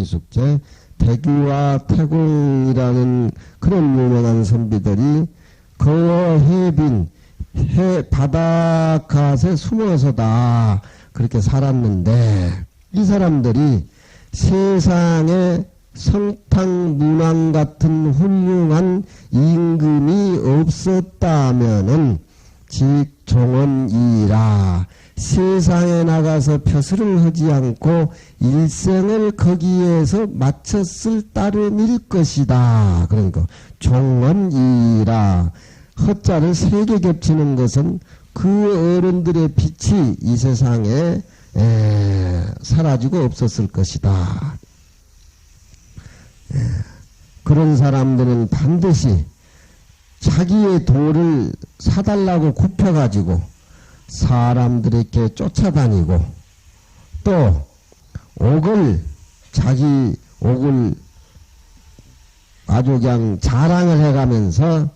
대기숙제, 대기와 태공이라는 그런 유명한 선비들이 그 해빈 해 바닷가에 숨어서다 그렇게 살았는데, 이 사람들이 세상에 성탕 문왕 같은 훌륭한 임금이 없었다면은 직종언이라 세상에 나가서 벼슬을 하지 않고 일생을 거기에서 마쳤을 따름일 것이다. 그러니까 종언이라 허자를 3개 겹치는 것은 그 어른들의 빛이 이 세상에 사라지고 없었을 것이다. 그런 사람들은 반드시 자기의 도를 사달라고 굽혀가지고 사람들에게 쫓아다니고, 또 자기 옥을 아주 그냥 자랑을 해가면서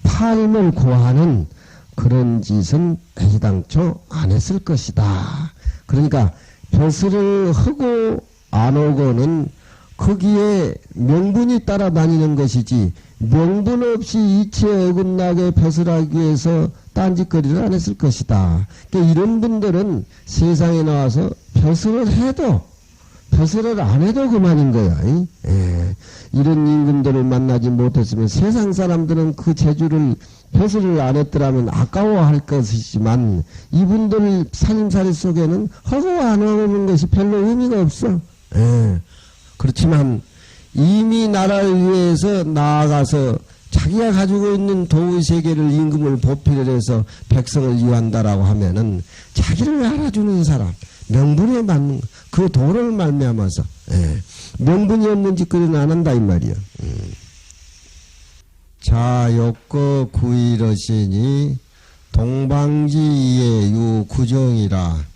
팔을 구하는 그런 짓은 애당초 안 했을 것이다. 그러니까 벼슬을 하고 안 오고는 거기에 명분이 따라다니는 것이지, 명분 없이 이치에 어긋나게 벼슬하기 위해서 딴짓거리를 안 했을 것이다. 그러니까 이런 분들은 세상에 나와서 벼슬을 안 해도 그만인 거야. 이런 임금들을 만나지 못했으면 세상 사람들은 그 재주를 벼슬을 안 했더라면 아까워할 것이지만, 이분들 살림살이 속에는 하고 안 하는 것이 별로 의미가 없어. 그렇지만 이미 나라를 위해서 나아가서 자기가 가지고 있는 도의 세계를 임금을 보필을 해서 백성을 이완다라고 하면은 자기를 알아주는 사람, 명분에 맞는 그 도를 말미암아서 명분이 없는 짓거리는 안 한다 이 말이야. 자, 욕거 구일어시니 동방지의 유구정이라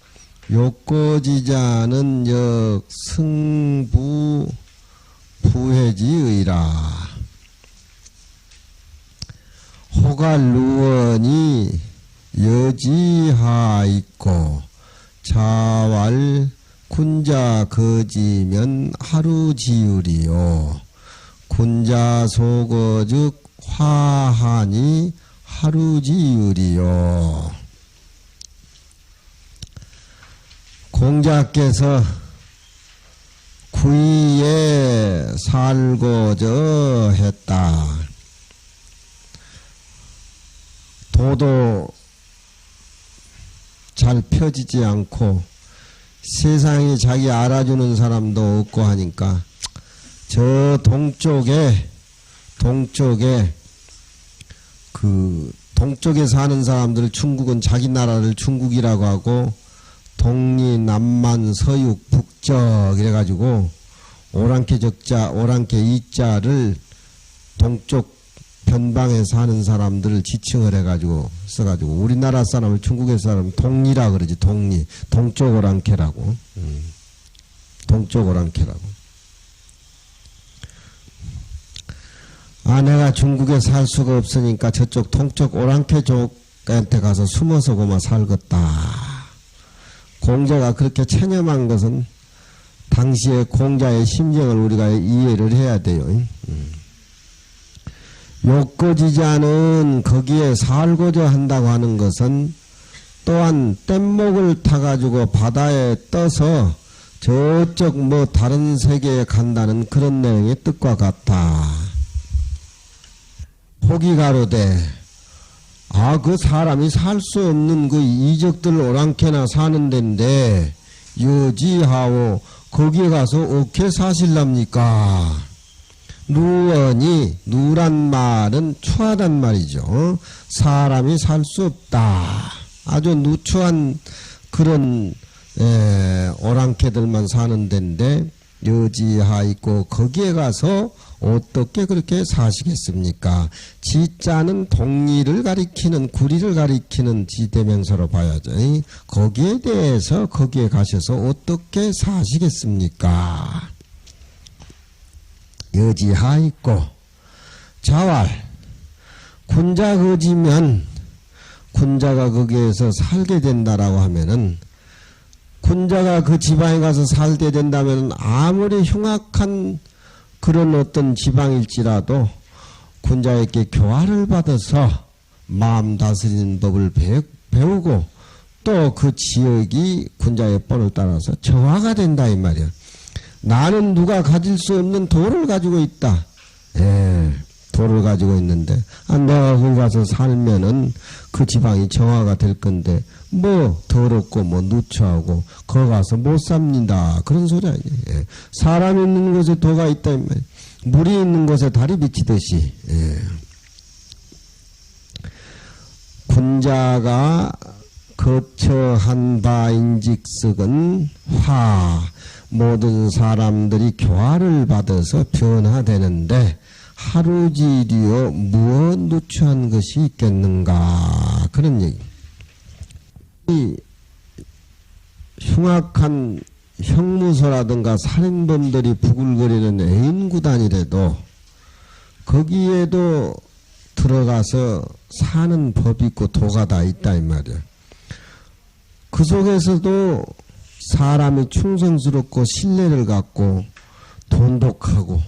욕거지자는 역 승부 부해지의라. 호갈루원이 여지하 있고 자왈 군자 거지면 하루지율이요. 군자 소거즉 화하니 하루지율이요. 공자께서 구이에 살고저 했다. 도도 잘 펴지지 않고 세상이 자기 알아주는 사람도 없고 하니까 저 동쪽에 그 동쪽에 사는 사람들, 중국은 자기 나라를 중국이라고 하고 동리, 남만, 서육, 북적 이래가지고 오랑캐 적자, 오랑캐 이자를 동쪽 변방에 사는 사람들을 지칭을 해가지고 써가지고 우리나라 사람을 중국의 사람 동리라 그러지. 동리, 동쪽 오랑캐라고. 동쪽 오랑캐라고. 아, 내가 중국에 살 수가 없으니까 저쪽 동쪽 오랑캐 쪽한테 가서 숨어서 고마 살겠다. 공자가 그렇게 체념한 것은 당시의 공자의 심정을 우리가 이해를 해야 돼요. 욕거지자는 거기에 살고자 한다고 하는 것은 또한 뗏목을 타가지고 바다에 떠서 저쪽 뭐 다른 세계에 간다는 그런 내용의 뜻과 같다. 혹이 가로되 그 사람이 살 수 없는 그 이적들 오랑캐나 사는 데인데 여지하오 거기에 가서 어떻게 사실랍니까? 누언이 누란 말은 추하단 말이죠. 사람이 살 수 없다. 아주 누추한 그런 오랑캐들만 사는 데인데 여지하 있고 거기에 가서 어떻게 그렇게 사시겠습니까? 지자는 동리를 가리키는 구리를 가리키는 지대명사로 봐야죠. 거기에 대해서 거기에 가셔서 어떻게 사시겠습니까? 여지하 있고 자왈 군자 거지면 군자가 거기에서 살게 된다라고 하면은 군자가 그 지방에 가서 살게 된다면 아무리 흉악한 그런 어떤 지방일지라도 군자에게 교화를 받아서 마음 다스리는 법을 배우고 또 그 지역이 군자의 본을 따라서 정화가 된다 이 말이야. 나는 누가 가질 수 없는 돌을 가지고 있다. 예, 돌을 가지고 있는데 내가 거기 가서 살면은 그 지방이 정화가 될 건데 뭐 더럽고 뭐 누추하고 거기 가서 못 삽니다. 그런 소리 아니에요. 예. 사람이 있는 곳에 도가 있다 이 말이야. 물이 있는 곳에 달이 비치듯이. 예. 군자가 거처한 바인직석은 화, 모든 사람들이 교화를 받아서 변화되는데 하루지리여 무엇 누추한 것이 있겠는가 그런 얘기. 이 흉악한 형무소라든가 살인범들이 부글거리는 애인구단이라도 거기에도 들어가서 사는 법이 있고 도가 다 있다 이 말이야. 그 속에서도 사람이 충성스럽고 신뢰를 갖고 돈독하고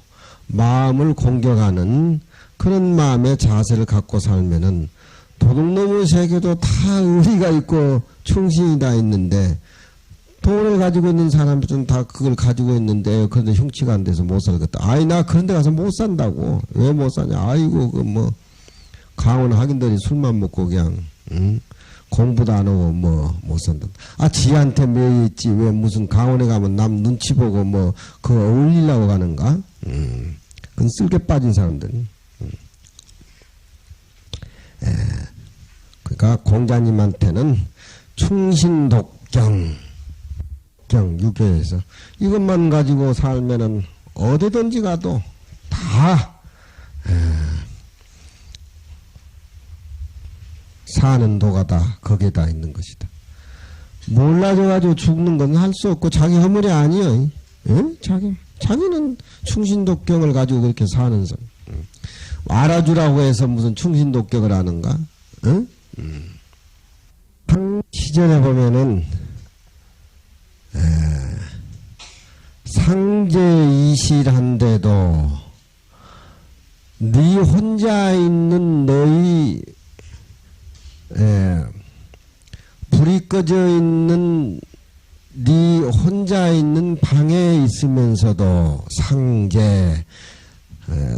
마음을 공격하는 그런 마음의 자세를 갖고 살면은 도둑놈의 세계도 다 의리가 있고 충신이 다 있는데 돈을 가지고 있는 사람들은 다 그걸 가지고 있는데 그런데 흉치가 안 돼서 못 살겠다. 아이 나 그런 데 가서 못 산다고. 왜 못 사냐. 아이고 그 뭐 강원 학인들이 술만 먹고 그냥 공부도 안 하고 뭐 못 산다. 지한테 매여 있지 왜 무슨 강원에 가면 남 눈치 보고 뭐 그거 어울리려고 가는가? 그건 쓸개 빠진 사람들. 그러니까 공자님한테는 충신독경 유교에서 이것만 가지고 살면은 어디든지 가도 다 사는 도가 다 거기에다 있는 것이다. 몰라져가지고 죽는 건 할 수 없고 자기 허물이 아니여. 자기는 충신독경을 가지고 그렇게 사는 사람. 알아주라고 해서 무슨 충신독경을 하는가? 시절에 보면은 상제이실한데도 네 혼자 있는 너희 불이 꺼져 있는 네 혼자 있는 방에 있으면서도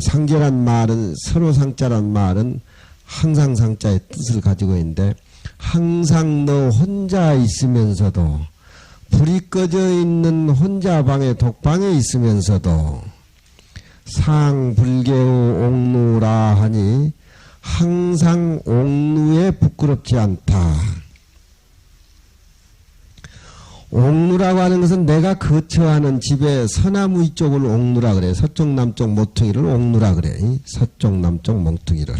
상제란 말은 서로 상자란 말은 항상 상자의 뜻을 가지고 있는데 항상 너 혼자 있으면서도 불이 꺼져 있는 혼자 방에 독방에 있으면서도 상불개우 옥루라 하니 항상 옥루에 부끄럽지 않다. 옥루라고 하는 것은 내가 거처하는 집의 서나무 이쪽을 옥루라 그래. 서쪽 남쪽 모퉁이를 옥루라 그래. 서쪽 남쪽 몽퉁이를.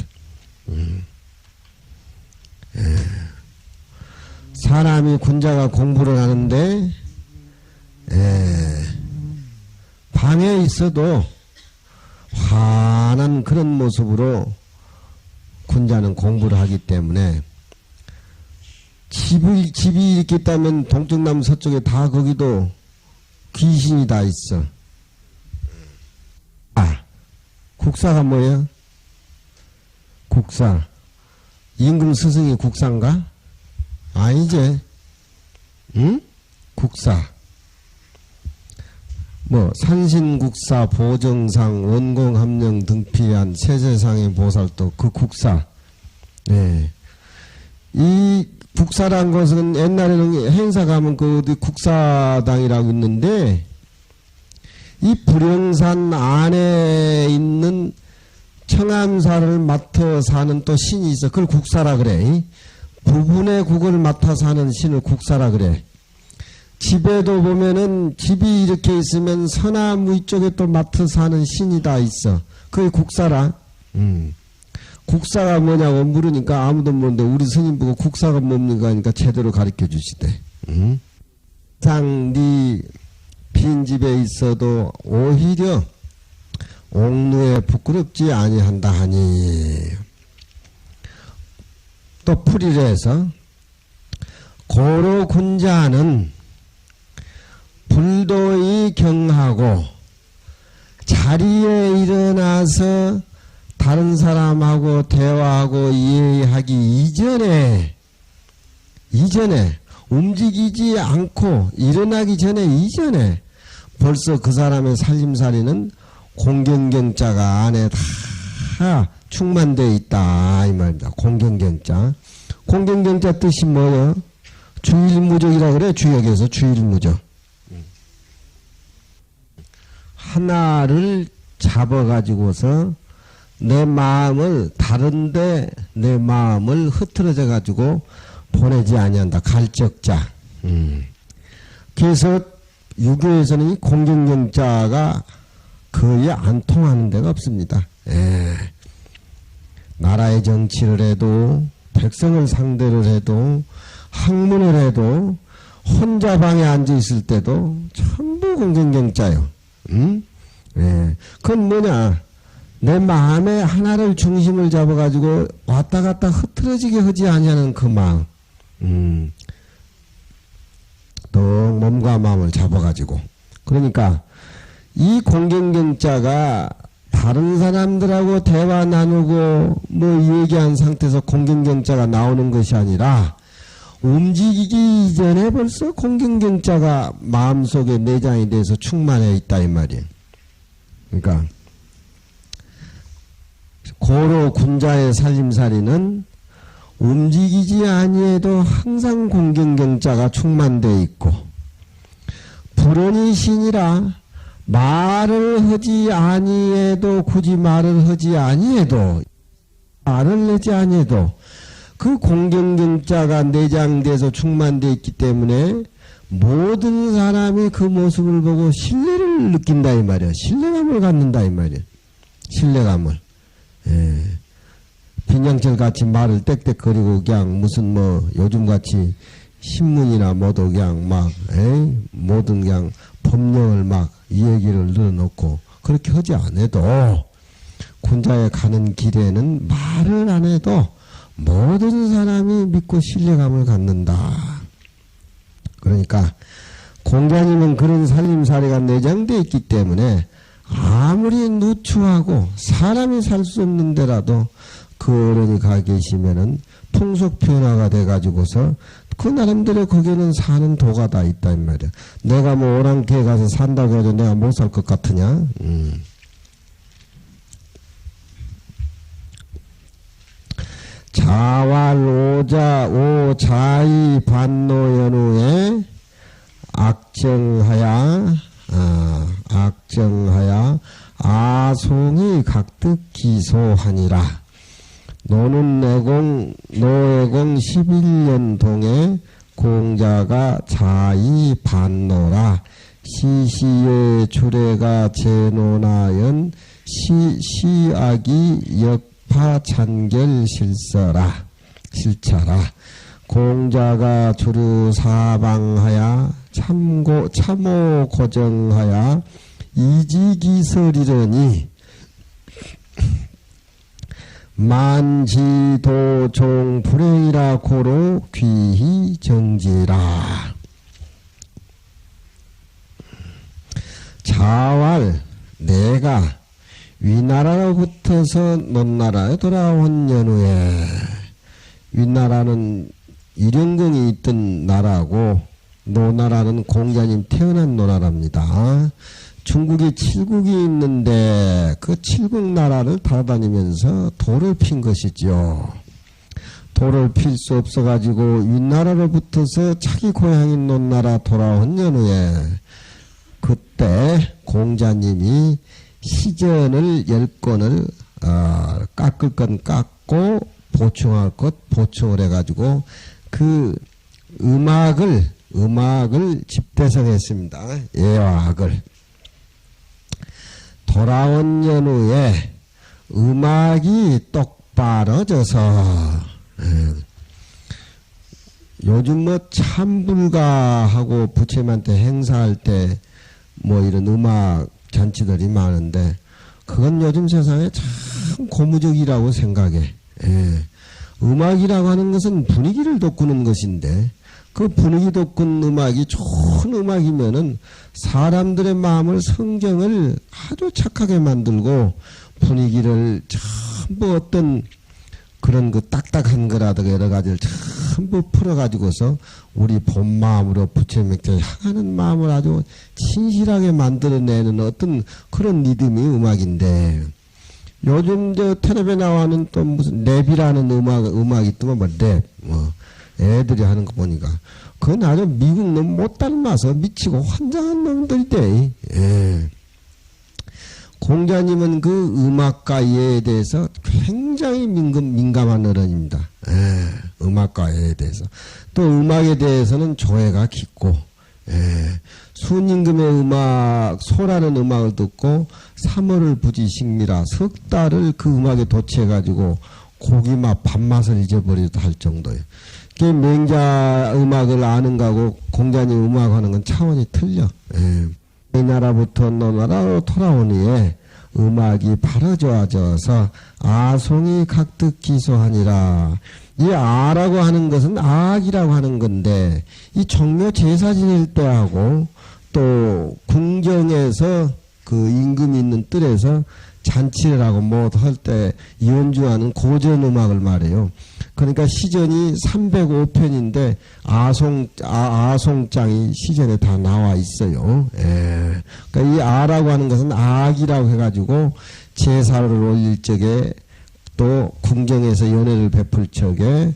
사람이 군자가 공부를 하는데 방에 있어도 환한 그런 모습으로 군자는 공부를 하기 때문에 집이 이렇게 있다면 동쪽남 서쪽에 다 거기도 귀신이 다 있어. 국사가 뭐야? 국사. 임금 스승이 국사인가? 아니지. 응? 국사. 뭐 산신국사, 보정상, 원공함령 등피한 세세상의 보살도 그 국사. 이 국사란 것은 옛날에는 행사 가면 그 어디 국사당이라고 있는데 이 불영산 안에 있는 청암사를 맡아 사는 또 신이 있어. 그걸 국사라 그래. 부분의 국을 맡아 사는 신을 국사라 그래. 집에도 보면은 집이 이렇게 있으면 서나무 이쪽에 또 맡아 사는 신이 다 있어. 그게 국사라. 국사가 뭐냐고 물으니까 아무도 모르는데 우리 스님 보고 국사가 뭡니까 하니까 제대로 가르쳐 주시대. 상 네 빈집에 있어도 오히려 옥루에 부끄럽지 아니한다 하니 또 풀이를 해서 고로 군자는 불도의 경하고 자리에 일어나서 다른 사람하고 대화하고 이해하기 이전에 움직이지 않고 일어나기 전에 이전에 벌써 그 사람의 살림살이는 공경경자가 안에 다 충만되어 있다 이 말입니다. 공경경자. 공경경자 뜻이 뭐예요? 주일무적이라 그래. 주역에서 주일무적. 하나를 잡아가지고서 내 마음을 다른데 내 마음을 흐트러져 가지고 보내지 아니한다. 갈적자. 그래서 유교에서는 이 공경경자가 거의 안 통하는 데가 없습니다. 나라의 정치를 해도 백성을 상대를 해도 학문을 해도 혼자 방에 앉아 있을 때도 전부 공경경자요. 그건 뭐냐? 내 마음에 하나를 중심을 잡아가지고 왔다 갔다 흐트러지게 하지 아니하는 그 마음. 또 몸과 마음을 잡아가지고. 그러니까 이 공경경자가 다른 사람들하고 대화 나누고 뭐 얘기한 상태에서 공경경자가 나오는 것이 아니라 움직이기 이전에 벌써 공경경자가 마음속에 내장이 돼서 충만해 있다 이 말이에요. 그러니까 고로 군자의 살림살이는 움직이지 아니해도 항상 공경경자가 충만되어 있고 불언이 신이라 말을 하지 아니해도 굳이 말을 하지 아니해도 말을 내지 아니해도 그 공경경자가 내장돼서 충만되어 있기 때문에 모든 사람이 그 모습을 보고 신뢰를 느낀다 이 말이야. 신뢰감을 갖는다 이 말이야. 신뢰감을. 빈양철 같이 말을 땡땡거리고 그냥 무슨 뭐 요즘같이 신문이나 뭐도 그냥 막 모든 그냥 법령을 막 이 얘기를 늘어놓고 그렇게 하지 않아도 군자에 가는 길에는 말을 안 해도 모든 사람이 믿고 신뢰감을 갖는다. 그러니까 공자님은 그런 살림살이가 내장되어 있기 때문에 아무리 누추하고 사람이 살 수 없는 데라도 그 어른이 가 계시면은 풍속 변화가 돼가지고서 그 나름대로 거기는 사는 도가 다 있다 이 말이야. 내가 뭐 오랑캐에 가서 산다고 해도 내가 못 살 것 같으냐? 자왈오자 오자이 반노연우에 악정하야 아송이 각득 기소하니라. 노는 노해공 11년 동에 공자가 자이 반노라. 시시의 주례가 제노나연 시악이 역파 찬결 실차라. 공자가 주류 사방하야 참호 고정하야 이지기설이러니 만지도종 불행이라 고로 귀히 정지라. 자왈 내가 위나라로부터서 논나라에 돌아온 연후에 위나라는 일용궁이 있던 나라고 노나라는 공자님 태어난 노나라입니다. 중국에 칠국이 있는데 그 칠국 나라를 돌아다니면서 돌을 핀 것이죠. 돌을 필 수 없어가지고 윗나라로 붙어서 자기 고향인 논나라 돌아온 연후에 그때 공자님이 시전을 10권을 깎을 건 깎고 보충할 것 보충을 해가지고 그 음악을 집대성했습니다. 예화학을. 돌아온 연후에 음악이 똑바러져서 요즘 뭐 참불가하고 부처님한테 행사할 때 뭐 이런 음악 잔치들이 많은데 그건 요즘 세상에 참 고무적이라고 생각해. 음악이라고 하는 것은 분위기를 돋구는 것인데 그 분위기 돋군 음악이 좋은 음악이면은 사람들의 마음을 성경을 아주 착하게 만들고 분위기를 전부 어떤 그런 그 딱딱한 거라든가 여러 가지를 전부 풀어가지고서 우리 본 마음으로 부처님께 향하는 마음을 아주 진실하게 만들어내는 어떤 그런 리듬이 음악인데, 요즘 저 텔레비에 나와는 또 무슨 랩이라는 음악이 있더만 뭐 랩, 애들이 하는 거 보니까 그건 아주 미국 놈 못 닮아서 미치고 환장한 놈들이대. 예. 공자님은 그 음악과 예에 대해서 굉장히 민감한 어른입니다. 예, 음악과 예에 대해서. 또 음악에 대해서는 조예가 깊고, 예, 순임금의 음악, 소라는 음악을 듣고 3월을 부지식미라 석 달을 그 음악에 도취해가지고 고기맛, 밥맛을 잊어버리도 할 정도예요. 그 맹자 음악을 아는 거하고 공자님 음악하는 건 차원이 틀려. 예. 이 나라부터 너 나라로 돌아오니에 음악이 바로 좋아져서 아송이 각득 기소하니라. 이 아라고 하는 것은 악이라고 하는 건데, 이 정묘 제사 지낼 때하고 또 궁정에서 그 임금이 있는 뜰에서 잔치를 하고 뭐 할 때 연주하는 고전 음악을 말해요. 그러니까 시전이 305편인데 아송장이 시전에 다 나와 있어요. 예. 그러니까 이 아라고 하는 것은 악이라고 해가지고 제사를 올릴 적에 또 궁정에서 연회를 베풀 적에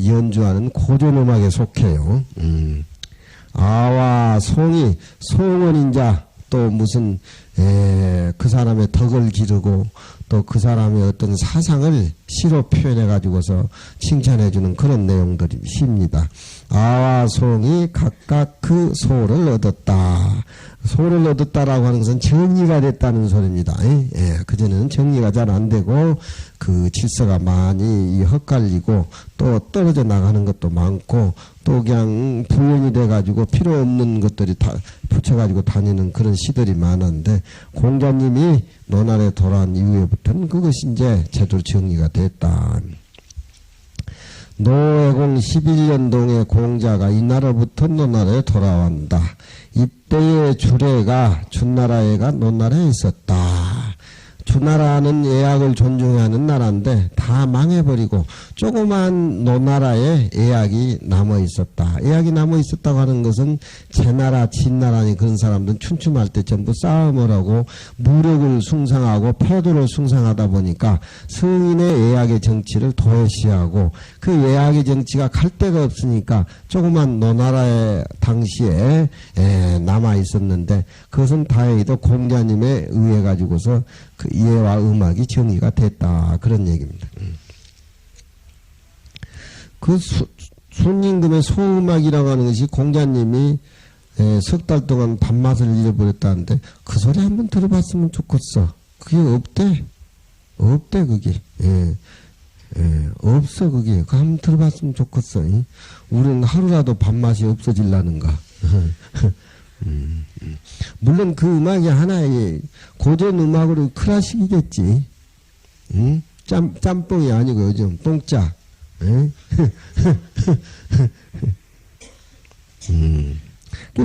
연주하는 고전 음악에 속해요. 아와 송이, 송은 인자 또 무슨 그 사람의 덕을 기르고 또 그 사람의 어떤 사상을 시로 표현해 가지고서 칭찬해 주는 그런 내용들이 시입니다. 아와 송이 각각 그 소를 얻었다. 소를 얻었다라고 하는 것은 정리가 됐다는 소리입니다. 예, 그전에는 정리가 잘 안 되고 그 질서가 많이 헛갈리고 또 떨어져 나가는 것도 많고 또 그냥 부연이 돼가지고 필요 없는 것들이 다 붙여가지고 다니는 그런 시들이 많았는데, 공자님이 노날에 돌아온 이후에부터는 그것이 이제 제대로 정리가 됐다. 노해공 11년동의 공자가 이나라부터 노나라에 돌아온다. 이때의 주례가 준나라에가 노나라에 있었다. 주나라는 예약을 존중하는 나라인데 다 망해버리고 조그만 노나라에 예약이 남아있었다. 예약이 남아있었다고 하는 것은 제나라, 진나라니 그런 사람들은 춘춤할 때 전부 싸움을 하고 무력을 숭상하고 패도를 숭상하다 보니까 성인의 예약의 정치를 도외시하고 그 예약의 정치가 갈 데가 없으니까 조그만 노나라에 당시에 남아있었는데, 그것은 다행히도 공자님에 의해 가지고서 그 예와 음악이 정의가 됐다, 그런 얘기입니다. 그 순임금의 소음악이라고 하는 것이 공자님이 석 달 동안 밥맛을 잃어버렸다는데 그 소리 한번 들어봤으면 좋겠어. 그게 없대 그게. 없어 그게. 그거 한번 들어봤으면 좋겠어. 우리는 하루라도 밥맛이 없어질라는가. 물론 그 음악이 하나의 고전 음악으로 클래식이겠지. 짬뽕이 아니고 요즘 뽕짜.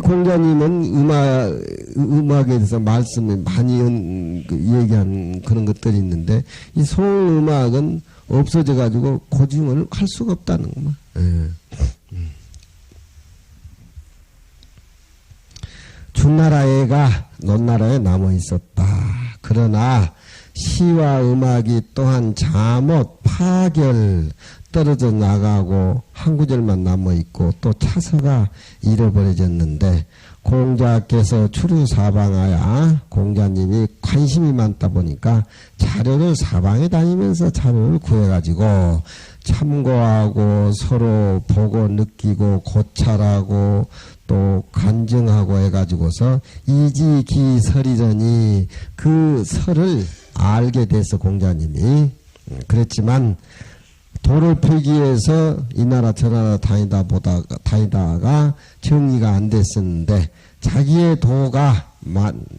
공자님은 음악에 대해서 말씀을 많이 얘기한 그런 것들이 있는데, 이 소음악은 없어져 가지고 고증을 할 수가 없다는 거만. 준나라에가 논나라에 남아 있었다. 그러나 시와 음악이 또한 잠옷, 파결 떨어져 나가고 한 구절만 남아 있고 또 차서가 잃어버려졌는데, 공자께서 추루사방하여 공자님이 관심이 많다 보니까 자료를 사방에 다니면서 자료를 구해가지고 참고하고 서로 보고 느끼고 고찰하고 또 간증하고 해가지고서 이지기설이더니 그 설을 알게 돼서 공자님이 그랬지만, 도를 펴기 위해서 이 나라 저 나라 다니다가 정리가 안 됐었는데, 자기의 도가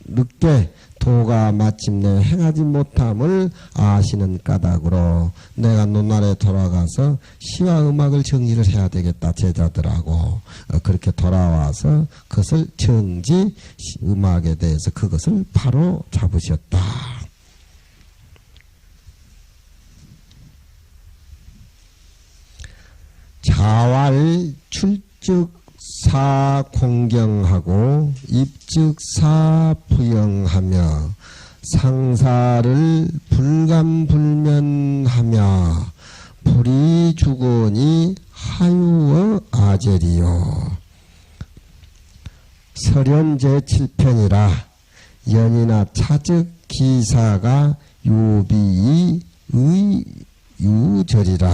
늦게 도가 마침내 행하지 못함을 아시는 까닭으로 내가 논날에 돌아가서 시와 음악을 정리를 해야 되겠다 제자들하고 그렇게 돌아와서 그것을 정지 음악에 대해서 그것을 바로 잡으셨다. 자왈 출즉사 공경하고 입즉사 부영하며 상사를 불감불면하며 불이주거니 하유어 아제리요. 설현 제7편이라 연이나 차즉 기사가 요비이 의유절이라.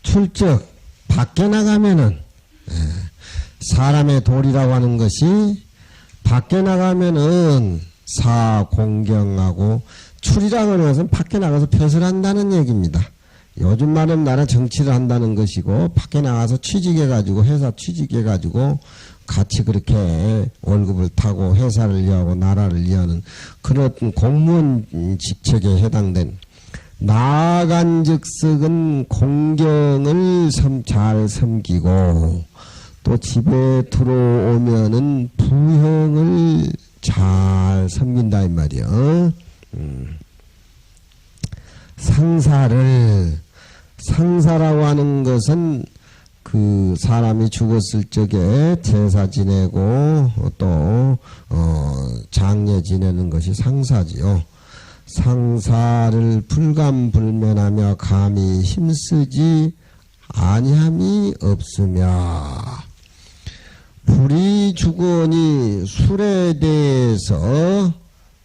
출즉 밖에 나가면은 사람의 도리라고 하는 것이 밖에 나가면은 사공경하고 출이라고 하는 것은 밖에 나가서 벼슬 한다는 얘기입니다. 요즘 말은 나라 정치를 한다는 것이고 밖에 나가서 취직해가지고 회사 취직해가지고 같이 그렇게 월급을 타고 회사를 이어하고 나라를 이어하는 그런 공무원 직책에 해당된 나간즉석은 공경을 잘 섬기고 또 집에 들어오면은 부형을 잘 섬긴다 이 말이요. 상사라고 하는 것은 그 사람이 죽었을 적에 제사 지내고 또 장례 지내는 것이 상사지요. 상사를 불감불면하며 감히 힘쓰지 아니함이 없으며 불이주거니 술에 대해서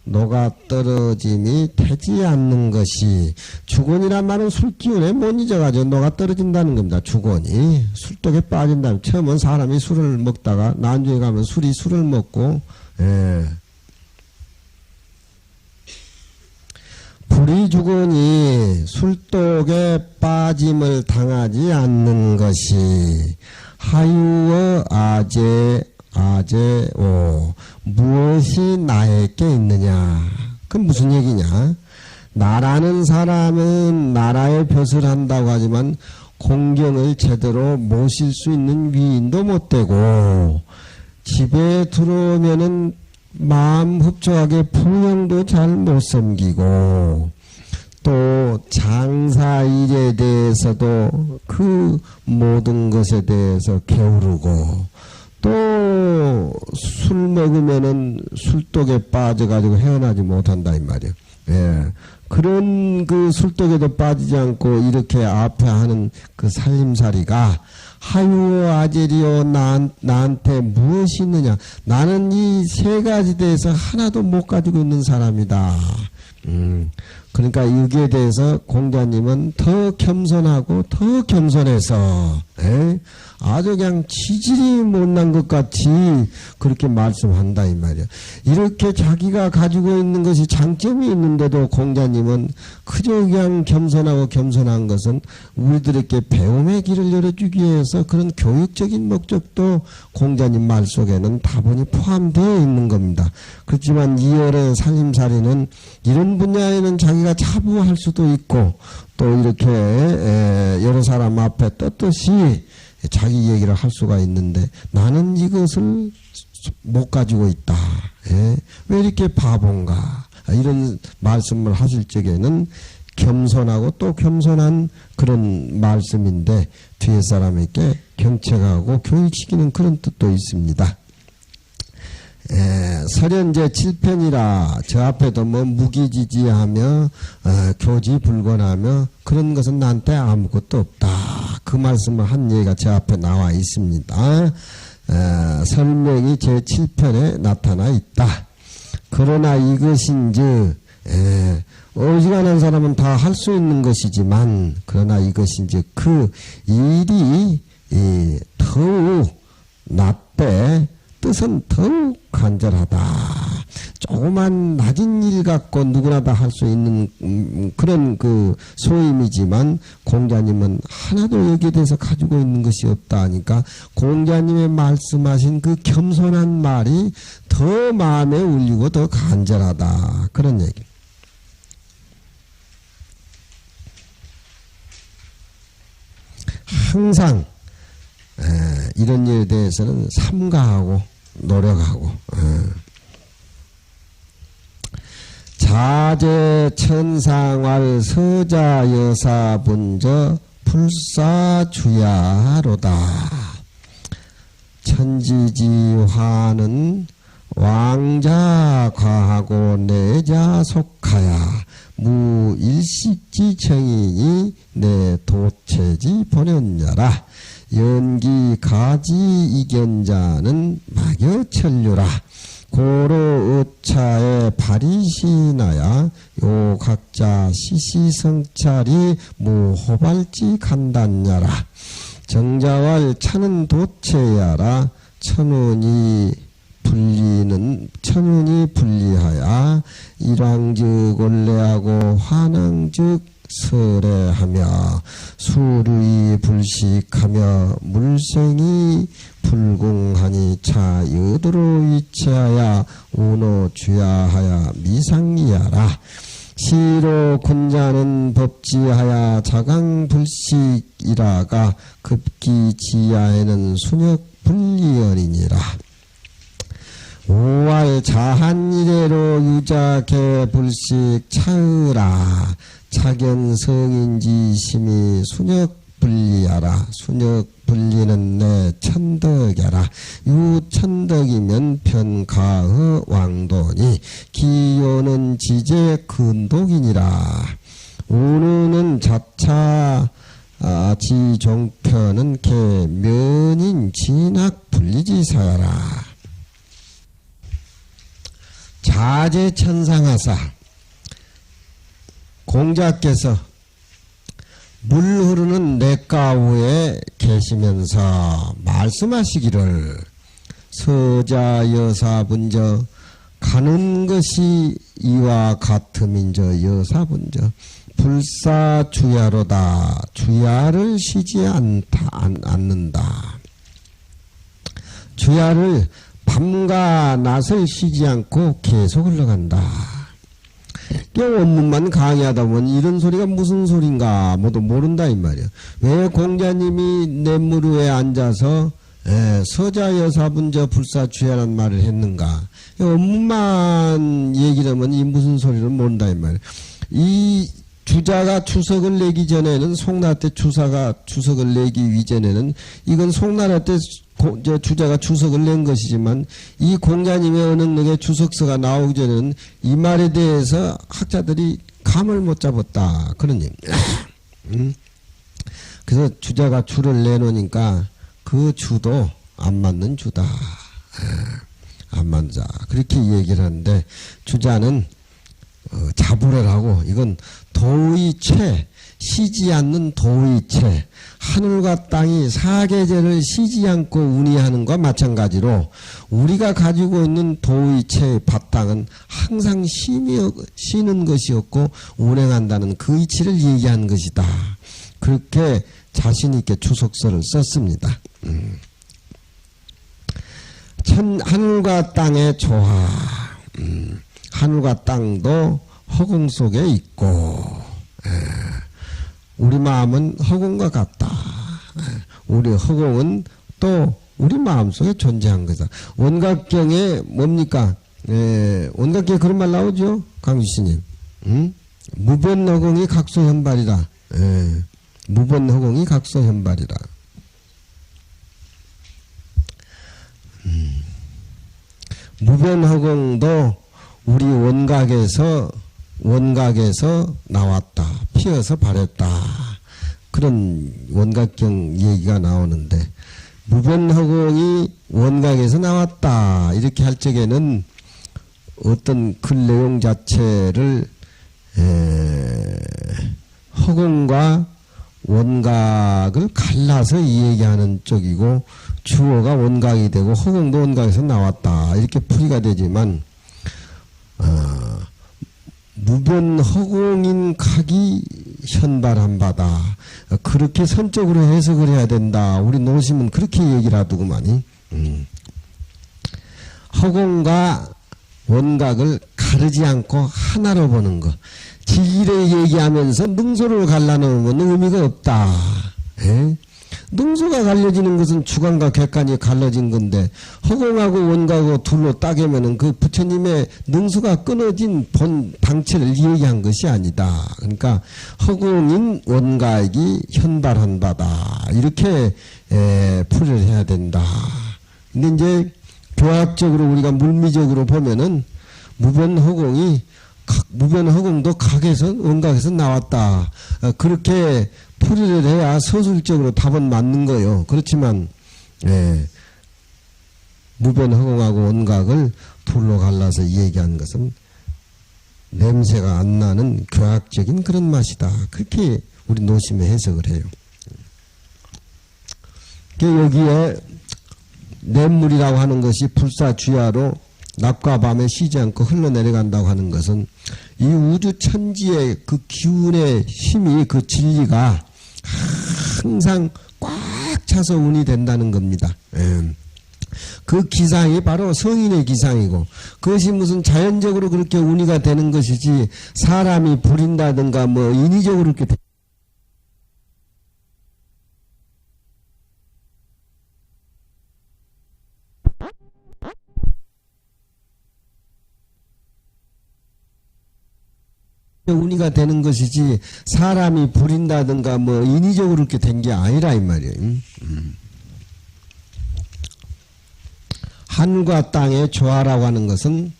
녹아떨어짐이 되지 않는 것이 주건이란 말은 술기운에 못 잊어가지고 녹아떨어진다는 겁니다. 주건이 술독에 빠진다면 처음은 사람이 술을 먹다가 나중에 가면 술이 술을 먹고 불이주거니 술독에 빠짐을 당하지 않는 것이 하유어 아제오 무엇이 나에게 있느냐. 그건 무슨 얘기냐. 나라는 사람은 나라의 벼슬 한다고 하지만 공경을 제대로 모실 수 있는 위인도 못 되고 집에 들어오면은 마음 흡족하게 부형도 잘 못 섬기고 또 장사일에 대해서도 그 모든 것에 대해서 게으르고 또 술 먹으면은 술독에 빠져가지고 헤어나지 못한다 이 말이에요. 그런 그 술독에도 빠지지 않고 이렇게 앞에 하는 그 살림살이가 하유어 아제리오 나한테 무엇이 있느냐. 나는 이 세 가지 대해서 하나도 못 가지고 있는 사람이다. 그러니까 여기에 대해서 공자님은 더 겸손하고 더 겸손해서 아주 그냥 지질이 못난 것 같이 그렇게 말씀한다 이 말이야. 이렇게 자기가 가지고 있는 것이 장점이 있는데도 공자님은 그저 그냥 겸손하고 겸손한 것은 우리들에게 배움의 길을 열어주기 위해서 그런 교육적인 목적도 공자님 말 속에는 다분히 포함되어 있는 겁니다. 그렇지만 이열의 살림살이는 이런 분야에는 자기가 자부할 수도 있고 또 이렇게 여러 사람 앞에 떳떳이 자기 얘기를 할 수가 있는데 나는 이것을 못 가지고 있다. 왜 이렇게 바본가. 이런 말씀을 하실 적에는 겸손하고 또 겸손한 그런 말씀인데 뒤에 사람에게 경책하고 교육시키는 그런 뜻도 있습니다. 설현제 7편이라 저 앞에도 뭐 무기지지하며 교지불건하며 그런 것은 나한테 아무것도 없다. 그 말씀을 한 얘기가 저 앞에 나와 있습니다. 설명이 제 7편에 나타나 있다. 그러나 이것인즉 어지간한 사람은 다 할 수 있는 것이지만 그러나 이것인즉 그 일이 더욱 낫되 뜻은 더욱 간절하다. 조그만 낮은 일 갖고 누구나 다 할 수 있는 그런 그 소임이지만 공자님은 하나도 여기에 대해서 가지고 있는 것이 없다 하니까 공자님의 말씀하신 그 겸손한 말이 더 마음에 울리고 더 간절하다 그런 얘기. 항상 이런 일에 대해서는 삼가하고 노력하고 자제 천상활 서자 여사 분저 불사주야로다. 천지지화는 왕자 과하고 내자 속하야 무일식지 정인이 내 도체지 보냈냐라. 연기 가지 이견자는 막여천류라. 고로 의차에 발이시나야 요 각자 시시성찰이 무호발지 간단냐라. 정자왈 차는 도체야라. 천운이 분리하야 일왕즉 원래하고 환왕즉 설해하며 수류이 불식하며 물생이 불공하니 차 여드로 위치하여 운호 주야하여 미상이야라. 시로 군자는 법지하여 자강불식이라가 급기 지하에는 순역 불리언이니라. 오할 자한이래로 유자개 불식 차으라. 차견성인지 심히 순역 분리하라. 순역 분리는 내 천덕이라. 유천덕이면 편가의 왕도니 기요는 지제 근독이니라. 우르는 자차 지종편은 개면인 진학 분리지사야라. 자제천상하사 공자께서 물 흐르는 냇가우에 계시면서 말씀하시기를 서자 여사분저 가는 것이 이와 같음인저 여사분저 불사주야로다. 주야를 쉬지 않는다. 주야를 밤과 낮을 쉬지 않고 계속 흘러간다. 원문만 강의하다 보면 이런 소리가 무슨 소린가 모두 모른다 이 말이야. 왜 공자님이 냇물 위에 앉아서 서자 여사분저 불사주야라는 말을 했는가. 원문만 얘기를 하면 이 무슨 소리를 모른다 이 말이야. 이 주자가 추석을 내기 전에는 송나라 때 주사가 추석을 내기 이전에는 이건 송나라 때 주자가 주석을 낸 것이지만 이 공자님의 언흥록에 주석서가 나오기 전에는 이 말에 대해서 학자들이 감을 못 잡았다 그런 얘기. 그래서 주자가 주를 내놓으니까 그 주도 안 맞는 주다. 안 맞는 자 그렇게 얘기를 하는데 주자는 자부를 하고 이건 도의체 쉬지 않는 도의체 하늘과 땅이 사계절을 쉬지 않고 운이하는 것과 마찬가지로 우리가 가지고 있는 도의체의 바탕은 항상 쉬는 것이었고 운행한다는 그 이치를 얘기한 것이다. 그렇게 자신 있게 추석서를 썼습니다. 하늘과 땅의 조화 하늘과 땅도 허공 속에 있고 우리 마음은 허공과 같다. 우리 허공은 또 우리 마음속에 존재한 거다. 원각경에 뭡니까? 원각경에 그런 말 나오죠? 강주씨님. 무변허공이 각소현발이라. 무변허공이 각소현발이라. 무변허공도 우리 원각에서 나왔다. 피어서 발했다. 그런 원각경 얘기가 나오는데 무변허공이 원각에서 나왔다. 이렇게 할 적에는 어떤 글 내용 자체를 허공과 원각을 갈라서 얘기하는 쪽이고 주어가 원각이 되고 허공도 원각에서 나왔다. 이렇게 풀이가 되지만 무변허공인 각이 현발한 바다. 그렇게 선적으로 해석을 해야 된다. 우리 노심은 그렇게 얘기를 하더구만이. 허공과 원각을 가르지 않고 하나로 보는 것. 진리를 얘기하면서 능소를 갈라놓은 건 의미가 없다. 에? 능소가 갈려지는 것은 주관과 객관이 갈라진 건데 허공하고 원각하고 둘로 따개면은 그 부처님의 능소가 끊어진 본 당체를 얘기한 것이 아니다. 그러니까 허공인 원각이 현발한 바다. 이렇게 풀이를 해야 된다. 근데 이제 교학적으로 우리가 물미적으로 보면은 무변허공도 각에서 원각에서 나왔다. 그렇게 풀이를 해야 서술적으로 답은 맞는 거예요. 그렇지만 무변허공하고 원각을 둘로 갈라서 얘기한 것은 냄새가 안 나는 교학적인 그런 맛이다. 그렇게 우리 노심에 해석을 해요. 여기에 냇물이라고 하는 것이 불사주야로 낮과 밤에 쉬지 않고 흘러내려간다고 하는 것은 이 우주 천지의 그 기운의 힘이, 그 진리가 항상 꽉 차서 운이 된다는 겁니다. 그 기상이 바로 성인의 기상이고, 그것이 무슨 자연적으로 그렇게 운이가 되는 것이지 사람이 부린다든가 뭐 인위적으로 그렇게 운이가 되는 것이지 사람이 부린다든가 뭐 인위적으로 그렇게 된 게 아니라 이 말이에요. 하늘과 땅의 조화라고 하는 것은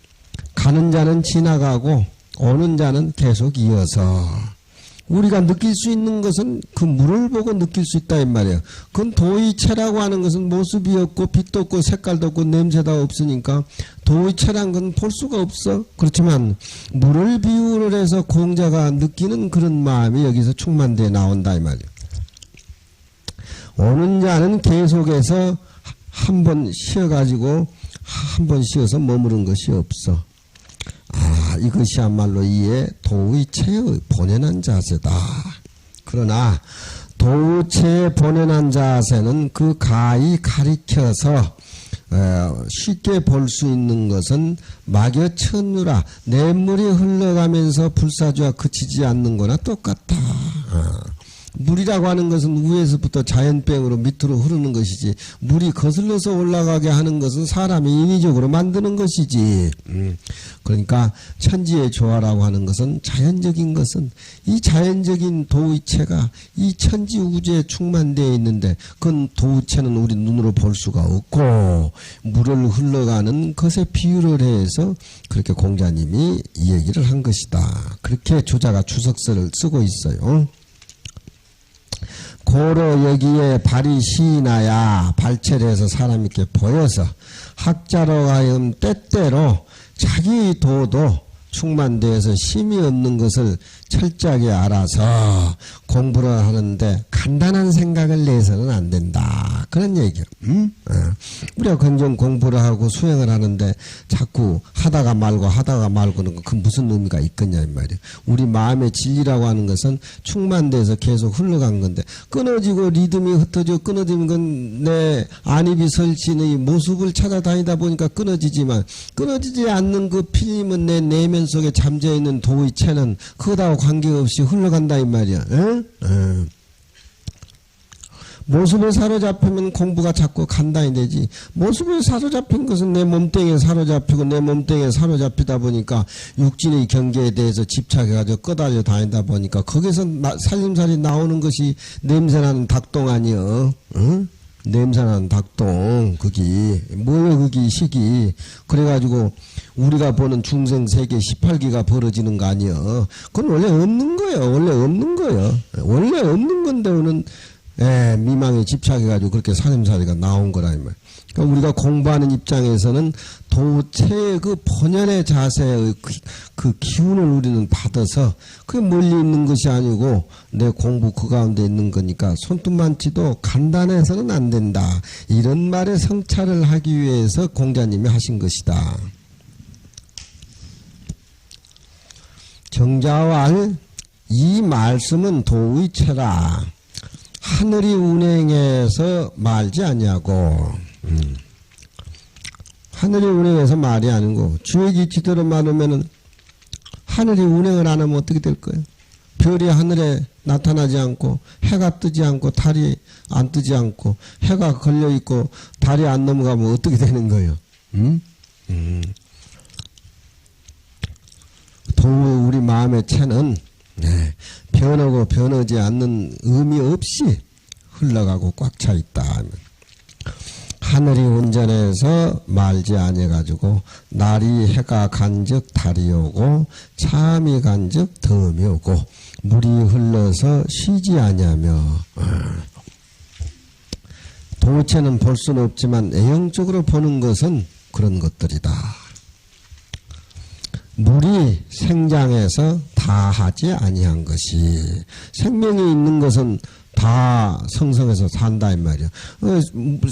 가는 자는 지나가고 오는 자는 계속 이어서, 우리가 느낄 수 있는 것은 그 물을 보고 느낄 수 있다 이 말이에요. 그건 도의체라고 하는 것은 모습이 없고 빛도 없고 색깔도 없고 냄새도 없으니까 도의체란 건 볼 수가 없어. 그렇지만 물을 비유를 해서 공자가 느끼는 그런 마음이 여기서 충만되어 나온다 이 말이에요. 오는 자는 계속해서 한 번 쉬어가지고 한 번 쉬어서 머무른 것이 없어. 이것이야말로 이에 도의체의 본연한 자세다. 그러나 도의체의 본연한 자세는 그 가히 가리켜서 쉽게 볼 수 있는 것은 막여 천유라, 냇물이 흘러가면서 불사주와 그치지 않는 거나 똑같다. 물이라고 하는 것은 위에서부터 자연병으로 밑으로 흐르는 것이지, 물이 거슬러서 올라가게 하는 것은 사람이 인위적으로 만드는 것이지. 그러니까 천지의 조화라고 하는 것은, 자연적인 것은 이 자연적인 도의체가 이 천지 우주에 충만되어 있는데, 그건 도의체는 우리 눈으로 볼 수가 없고 물을 흘러가는 것에 비유를 해서 그렇게 공자님이 이 얘기를 한 것이다. 그렇게 조자가 주석서를 쓰고 있어요. 고로 여기에 발이 시나야, 발체를 해서 사람이 이렇게 보여서 학자로 하여금 때때로 자기 도도 충만되어서 심이 없는 것을 철저하게 알아서 공부를 하는데 간단한 생각을 내서는 안 된다. 그런 얘기예요. 우리가 건전 공부를 하고 수행을 하는데 자꾸 하다가 말고는 그 무슨 의미가 있겠냐 이 말이에요. 우리 마음의 진리라고 하는 것은 충만돼서 계속 흘러간 건데, 끊어지고 리듬이 흩어져 끊어지는 건 내 안입이 설치의 모습을 찾아다니다 보니까 끊어지지만, 끊어지지 않는 그 필름은 내 내면 속에 잠재있는 도의체는 그거하고 관계없이 흘러간다 이 말이야. 모습에 사로잡히면 공부가 자꾸 간단히 되지. 모습에 사로잡힌 것은 내 몸뚱이에 사로잡히고 내 몸뚱이에 사로잡히다 보니까 육진의 경계에 대해서 집착해가지고 끄달려 다니다 보니까 거기서 살림살이 나오는 것이 냄새나는 닭똥 아니여. 냄새나는 닭똥. 그기 뭐여 그기 시기. 그래가지고 우리가 보는 중생세계 18기가 벌어지는 거 아니여. 그건 원래 없는 거예요. 원래 없는 거예요. 원래 없는 건데 오는 미망에 집착해가지고 그렇게 살림살이가 나온 거라 이 말. 그러니까 우리가 공부하는 입장에서는 도체의 그 본연의 자세의 그 기운을 우리는 받아서 그게 멀리 있는 것이 아니고 내 공부 그 가운데 있는 거니까 손톱만치도 간단해서는 안 된다. 이런 말에 성찰을 하기 위해서 공자님이 하신 것이다. 정자왈 이 말씀은 도의체라. 하늘이 운행해서 말지 않냐고. 하늘이 운행해서 말이 아니고 주의 기치대로 말하면은 하늘이 운행을 안 하면 어떻게 될 거예요? 별이 하늘에 나타나지 않고 해가 뜨지 않고 달이 안 뜨지 않고 해가 걸려 있고 달이 안 넘어가면 어떻게 되는 거예요? 도무 우리 마음의 체는 변하고 변하지 않는 의미 없이 흘러가고 꽉 차 있다. 하늘이 운전해서 말지 아니해가지고 날이 해가 간즉 달이 오고 참이 간즉 덤이 오고 물이 흘러서 쉬지 아니하며. 도체는 볼 수는 없지만 애형적으로 보는 것은 그런 것들이다. 물이 생장해서 다 하지 아니한 것이, 생명이 있는 것은 다 성성해서 산다 이 말이야.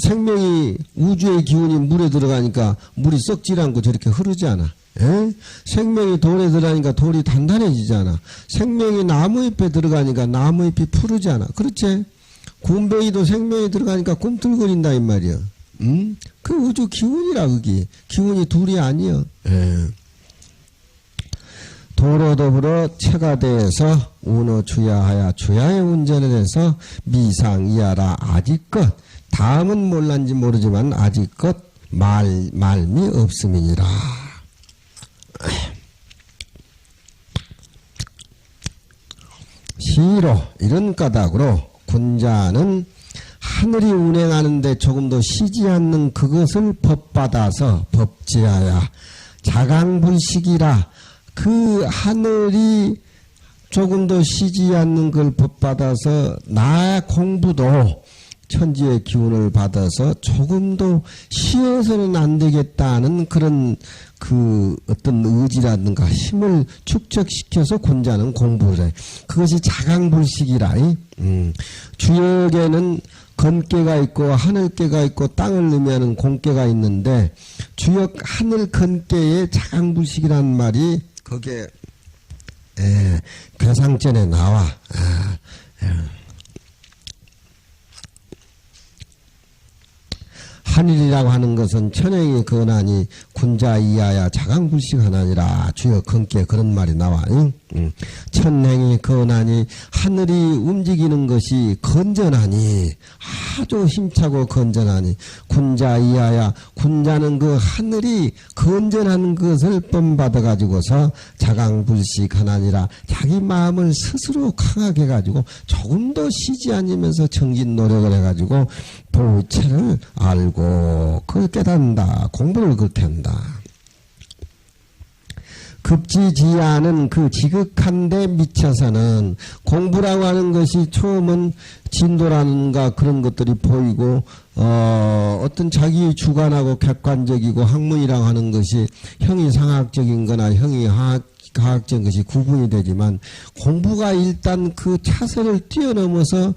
생명이 우주의 기운이 물에 들어가니까 물이 썩지 않고 저렇게 흐르지 않아. 생명이 돌에 들어가니까 돌이 단단해지잖아. 생명이 나무잎에 들어가니까 나무잎이 푸르지 않아. 그렇지? 굼벵이도 생명이 들어가니까 꿈틀거린다 이 말이야. 그 우주 기운이라. 그게 기운이 둘이 아니야. 도로 더불어 체가 대해서 운어 주야하야 주야의 운전을 해서 미상이하라. 아직껏 다음은 몰란지 모르지만 아직껏 말미 없음이니라. 시로 이런 까닭으로 군자는 하늘이 운행하는데 조금도 쉬지 않는 그것을 법받아서 법지하야 자강불식이라. 그 하늘이 조금도 쉬지 않는 걸 법받아서 나 공부도 천지의 기운을 받아서 조금도 쉬어서는 안 되겠다는 그런 그 어떤 의지라든가 힘을 축적시켜서 군자는 공부를 해. 그것이 자강불식이라. 주역에는 건깨가 있고 하늘깨가 있고 땅을 의미하는 공깨가 있는데 주역 하늘 건깨의 자강불식이라는 말이 거기에 괴상전에 나와. 하늘이라고 하는 것은 천행이 거나니 군자 이하야 자강불식하나니라. 주여 건께 그런 말이 나와. 천행이 거나니 하늘이 움직이는 것이 건전하니 아주 힘차고 건전하니 군자 이하야 군자는 그 하늘이 건전한 것을 뻔받아 가지고서 자강불식하나니라. 자기 마음을 스스로 강하게 가지고 조금도 쉬지 않으면서 정진 노력을 해가지고 도체를 알고 그걸 깨닫는다. 공부를 그렇게 한다. 급지지하는 그 지극한 데 미쳐서는 공부라고 하는 것이 처음은 진도라는가 그런 것들이 보이고 어떤 자기 주관하고 객관적이고 학문이라고 하는 것이 형이상학적인 거나 형이과학적인 것이 구분이 되지만 공부가 일단 그 차선을 뛰어넘어서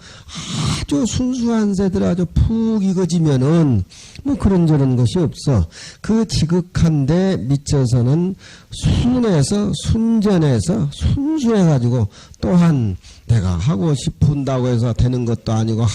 아주 순수한 새들 아주 푹 익어지면은 뭐 그런저런 것이 없어. 그 지극한데 미쳐서는 순해서 순전해서 순수해가지고 또한 내가 하고 싶은다고 해서 되는 것도 아니고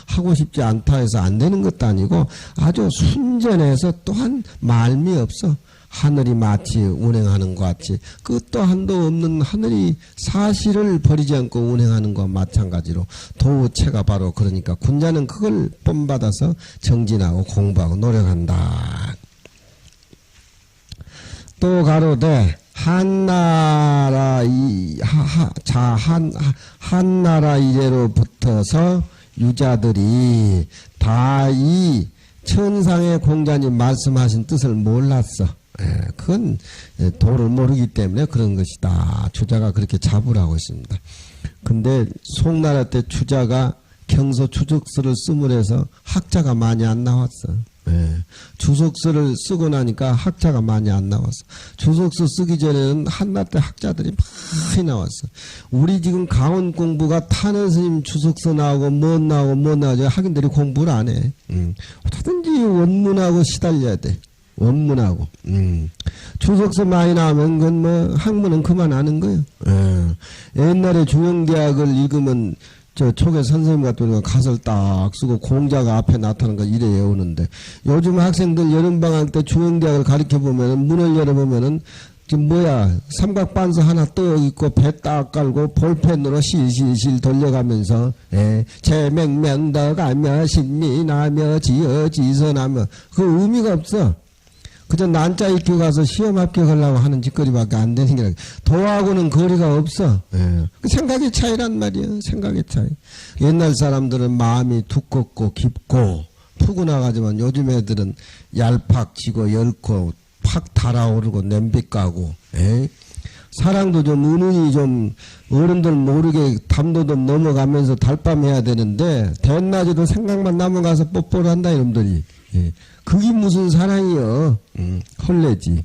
하고 싶지 않다 해서 안 되는 것도 아니고 아주 순전해서 또한 말미 없어. 하늘이 마치 운행하는 것 같이 그 또한도 없는 하늘이 사실을 버리지 않고 운행하는 것과 마찬가지로 도체가 바로 그러니까 군자는 그걸 뽐받아서 정진하고 공부하고 노력한다. 또 가로되 한나라 한나라 이래로 붙어서 유자들이 다 이 천상의 공자님 말씀하신 뜻을 몰랐어. 그건 도를 모르기 때문에 그런 것이다. 주자가 그렇게 자부하고 있습니다. 근데 송나라 때 주자가 경서 추적서를 쓰므로 학자가 많이 안 나왔어. 주석서를 쓰고 나니까 학자가 많이 안 나왔어. 주석서 쓰기 전에는 한나 때 학자들이 많이 나왔어. 우리 지금 강원 공부가 탄원 스님 주석서 나오고 뭐 나오고 학인들이 공부를 안 해. 어떻든지 원문하고 시달려야 돼. 원문하고. 추석서 많이 나오면 그건 뭐 학문은 그만하는 거예요. 옛날에 중형대학을 읽으면 저 촉에 선생님 같은 경우 가설 딱 쓰고 공자가 앞에 나타나는 거 이래 외우는데 요즘 학생들 여름방학 때 중형대학을 가르쳐보면 문을 열어보면은 지금 뭐야 삼각반서 하나 떠 있고 배 딱 깔고 볼펜으로 실실실 돌려가면서 제맹면덕하며 신민하며 지어지선하며 그 의미가 없어. 그저 난자 익혀 가서 시험 합격하려고 하는 짓거리밖에 안 되는 게 도하고는 거리가 없어. 그 생각의 차이란 말이에요. 생각의 차이. 옛날 사람들은 마음이 두껍고 깊고 푸근하지만 요즘 애들은 얄팍지고 엷고 팍 달아오르고 냄비 까고. 사랑도 좀 은은히 좀 어른들 모르게 담도 좀 넘어가면서 달밤해야 되는데 대낮에도 생각만 남아가서 뽀뽀를 한다 이놈들이. 그게 무슨 사랑이여. 헐레지.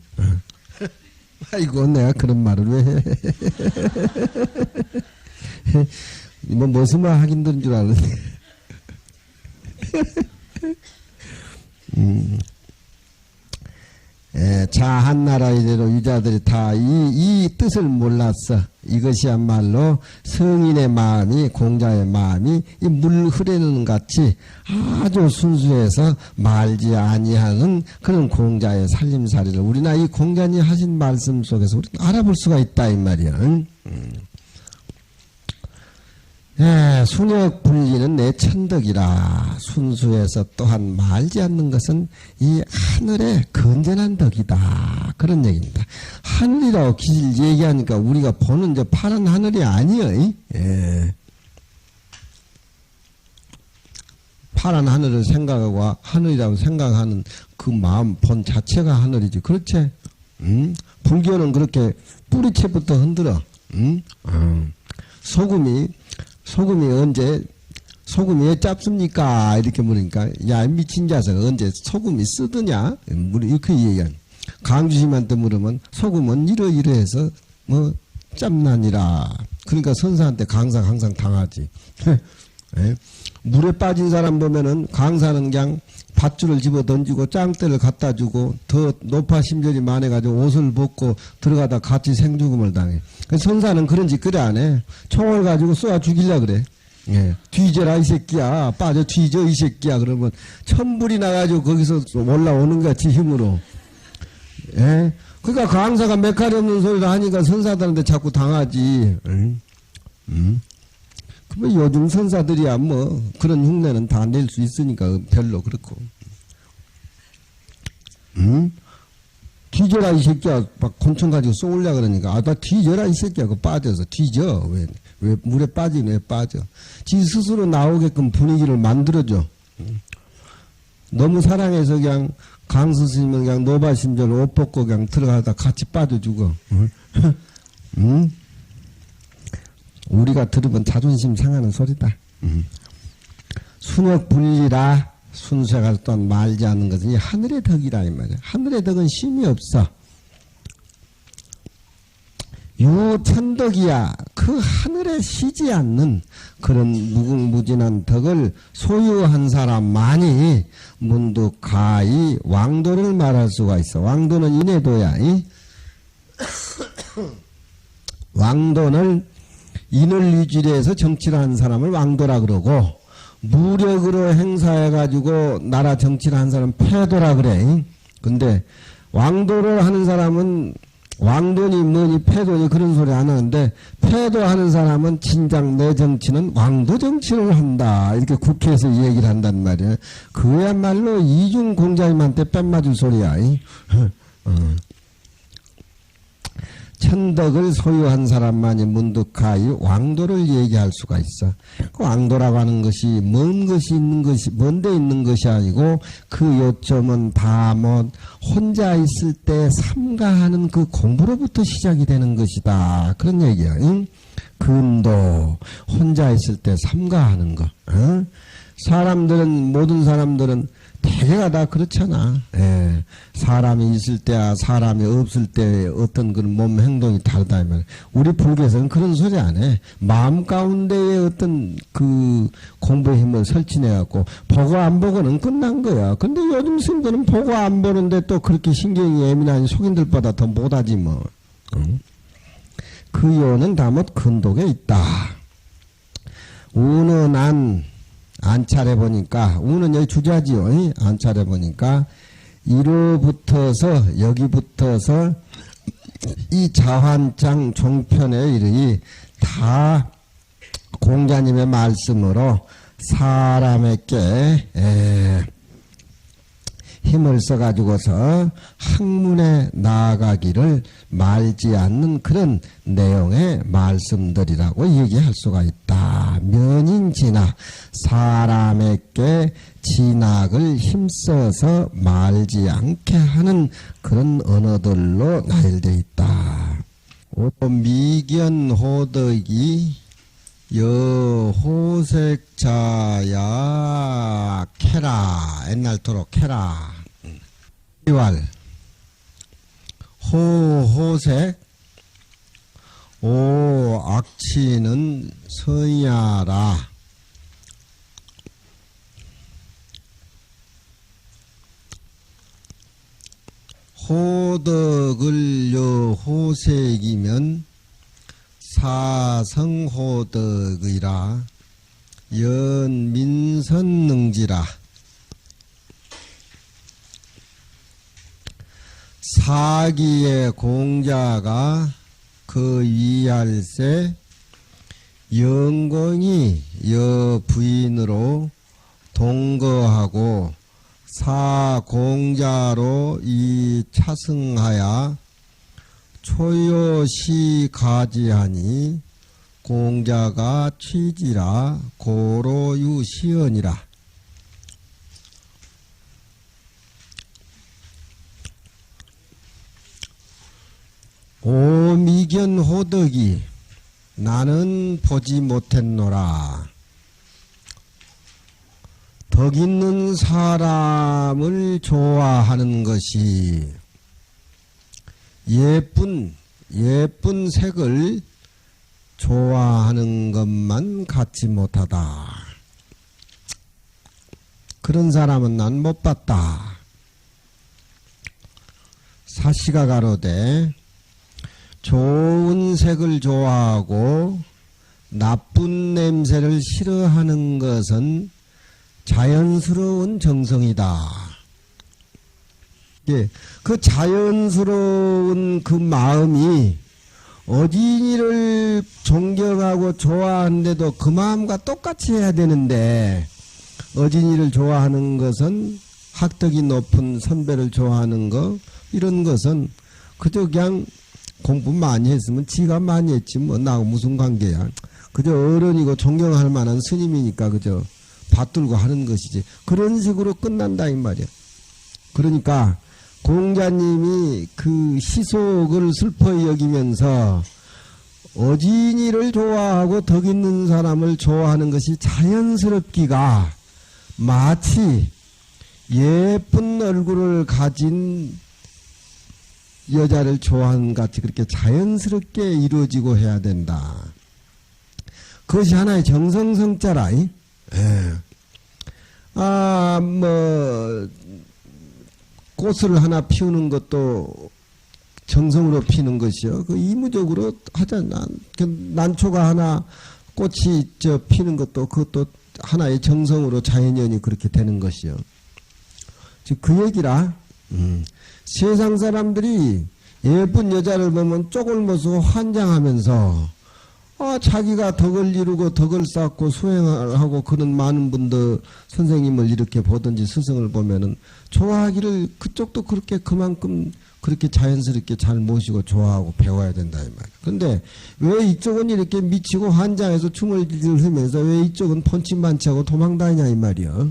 아이고 내가 그런 말을 왜 해. 뭐 무슨 말 하긴 들은 줄 아는데. 자 한나라 이대로 유자들이 다 이 뜻을 몰랐어. 이것이야말로 성인의 마음이 공자의 마음이 이 물 흐르는 같이 아주 순수해서 말지 아니하는 그런 공자의 살림살이를 우리나 이 공자님 하신 말씀 속에서 우리는 알아볼 수가 있다 이 말이야. 순역 분리는 내 천덕이라. 순수해서 또한 말지 않는 것은 이 하늘의 건전한 덕이다. 그런 얘기입니다. 하늘이라고 길 얘기하니까 우리가 보는 저 파란 하늘이 아니에요. 파란 하늘을 생각하고 하늘이라고 생각하는 그 마음 본 자체가 하늘이지. 그렇지? 불교는 그렇게 뿌리채부터 흔들어. 소금이 왜 짭습니까? 이렇게 물으니까, 야, 미친 자식, 언제 소금이 쓰드냐? 이렇게 얘기한. 강주심한테 물으면, 소금은 이러이러해서, 짭나니라. 그러니까 선사한테 강사 항상 당하지. 물에 빠진 사람 보면은, 강사는 그냥 밧줄을 집어 던지고 짱대를 갖다 주고, 더 높아 심절이 많아가지고 옷을 벗고 들어가다 같이 생죽음을 당해. 선사는 그런 짓거리 안 해. 총을 가지고 쏘아 죽이려 그래. 뒤져라 이 새끼야. 빠져 뒤져 이 새끼야. 그러면 천불이 나가지고 거기서 올라오는 거야 지 힘으로. 그러니까 강사가 메칼이 없는 소리를 하니까 선사들한테 자꾸 당하지. 그러면 요즘 선사들이야 뭐 그런 흉내는 다 낼 수 있으니까 별로 그렇고. 뒤져라 이 새끼야. 막 곤충 가지고 쏘으려 그러니까 나 뒤져라 이 새끼야. 그거 빠져서 뒤져. 왜 물에 빠지네. 왜 빠져. 지 스스로 나오게끔 분위기를 만들어줘. 너무 사랑해서 그냥 강수 스님은 그냥 노바심절 옷 벗고 그냥 들어가다 같이 빠져 죽어. 우리가 들으면 자존심 상하는 소리다. 순역 분리라. 순수해가 또한 말지 않는 것은 이 하늘의 덕이라 이 말이야. 하늘의 덕은 심이 없어. 유천덕이야. 그 하늘에 쉬지 않는 그런 무궁무진한 덕을 소유한 사람만이 문득가히 왕도를 말할 수가 있어. 왕도는 인해도야. 왕도는 인을 유지해서 정치를 하는 사람을 왕도라 그러고 무력으로 행사해가지고 나라 정치를 하는 사람은 패도라 그래. 근데 왕도를 하는 사람은 왕도니 뭐니 패도니 그런 소리 안 하는데 패도하는 사람은 진작 내 정치는 왕도 정치를 한다. 이렇게 국회에서 얘기를 한단 말이야. 그야말로 이중 공자님한테 뺨맞을 소리야. 천덕을 소유한 사람만이 문득하여 왕도를 얘기할 수가 있어. 그 왕도라고 하는 것이 먼 것이 있는 것이 먼데 있는 것이 아니고 그 요점은 다 혼자 있을 때 삼가하는 그 공부로부터 시작이 되는 것이다. 그런 얘기야. 금도 혼자 있을 때 삼가하는 거. 모든 사람들은 대개가 다 그렇잖아. 예. 사람이 있을 때와 사람이 없을 때 어떤 그런 몸 행동이 다르다 면 우리 불교에서는 그런 소리 안 해. 마음 가운데에 어떤 그 공부의 힘을 설치해 갖고 보고 안 보고는 끝난 거야. 근데 요즘 스님들은 보고 안 보는데 또 그렇게 신경이 예민한 속인들보다 더 못하지 뭐. 응? 그 요는 다못 근독에 있다. 우는 안차려 보니까, 우는 여기 주자지요. 안차려 보니까, 이로부터서, 여기부터서, 이 자환장 종편에 이르니, 다 공자님의 말씀으로 사람에게, 힘을 써가지고서 학문에 나아가기를 말지 않는 그런 내용의 말씀들이라고 얘기할 수가 있다. 면인진학, 사람에게 진학을 힘써서 말지 않게 하는 그런 언어들로 나열되어 있다. 미견호덕이 여호색자야 캐라, 옛날토록 캐라. 이왈 호색 오 악취는 서야라. 호덕을 여호색이면 사성호덕이라 연민선능지라. 사기의 공자가 그 위할세 영공이 여부인으로 동거하고 사공자로 이 차승하야 초요시 가지하니 공자가 취지라 고로유시언이라. 오미견호덕이 나는 보지 못했노라. 덕 있는 사람을 좋아하는 것이 예쁜 색을 좋아하는 것만 갖지 못하다. 그런 사람은 난 못 봤다. 사시가 가로되 좋은 색을 좋아하고 나쁜 냄새를 싫어하는 것은 자연스러운 정성이다. 예, 그 자연스러운 그 마음이 어진이를 존경하고 좋아하는데도 그 마음과 똑같이 해야 되는데, 어진이를 좋아하는 것은 학덕이 높은 선배를 좋아하는 거, 이런 것은 그저 그냥 공부 많이 했으면 지가 많이 했지 뭐 나하고 무슨 관계야. 그저 어른이고 존경할 만한 스님이니까 그저 받들고 하는 것이지. 그런 식으로 끝난다 이 말이야. 그러니까 공자님이 그 시속을 슬퍼히 여기면서 어진이를 좋아하고 덕 있는 사람을 좋아하는 것이 자연스럽기가 마치 예쁜 얼굴을 가진 여자를 좋아하는 같이 그렇게 자연스럽게 이루어지고 해야 된다. 그것이 하나의 정성성자라. 예. 꽃을 하나 피우는 것도 정성으로 피는 것이요. 그 이무적으로 하잖아. 난초가 하나 꽃이 피는 것도 그것도 하나의 정성으로 자연연이 그렇게 되는 것이요. 즉 그 얘기라. 세상 사람들이 예쁜 여자를 보면 쪽을 모수고 환장하면서 자기가 덕을 이루고 덕을 쌓고 수행을 하고 그런 많은 분들 선생님을 이렇게 보든지 스승을 보면은 좋아하기를 그쪽도 그렇게 그만큼 그렇게 자연스럽게 잘 모시고 좋아하고 배워야 된다 이 말이야. 근데 왜 이쪽은 이렇게 미치고 환장해서 춤을 들으면서 왜 이쪽은 펀치만치하고 도망다니냐 이 말이야.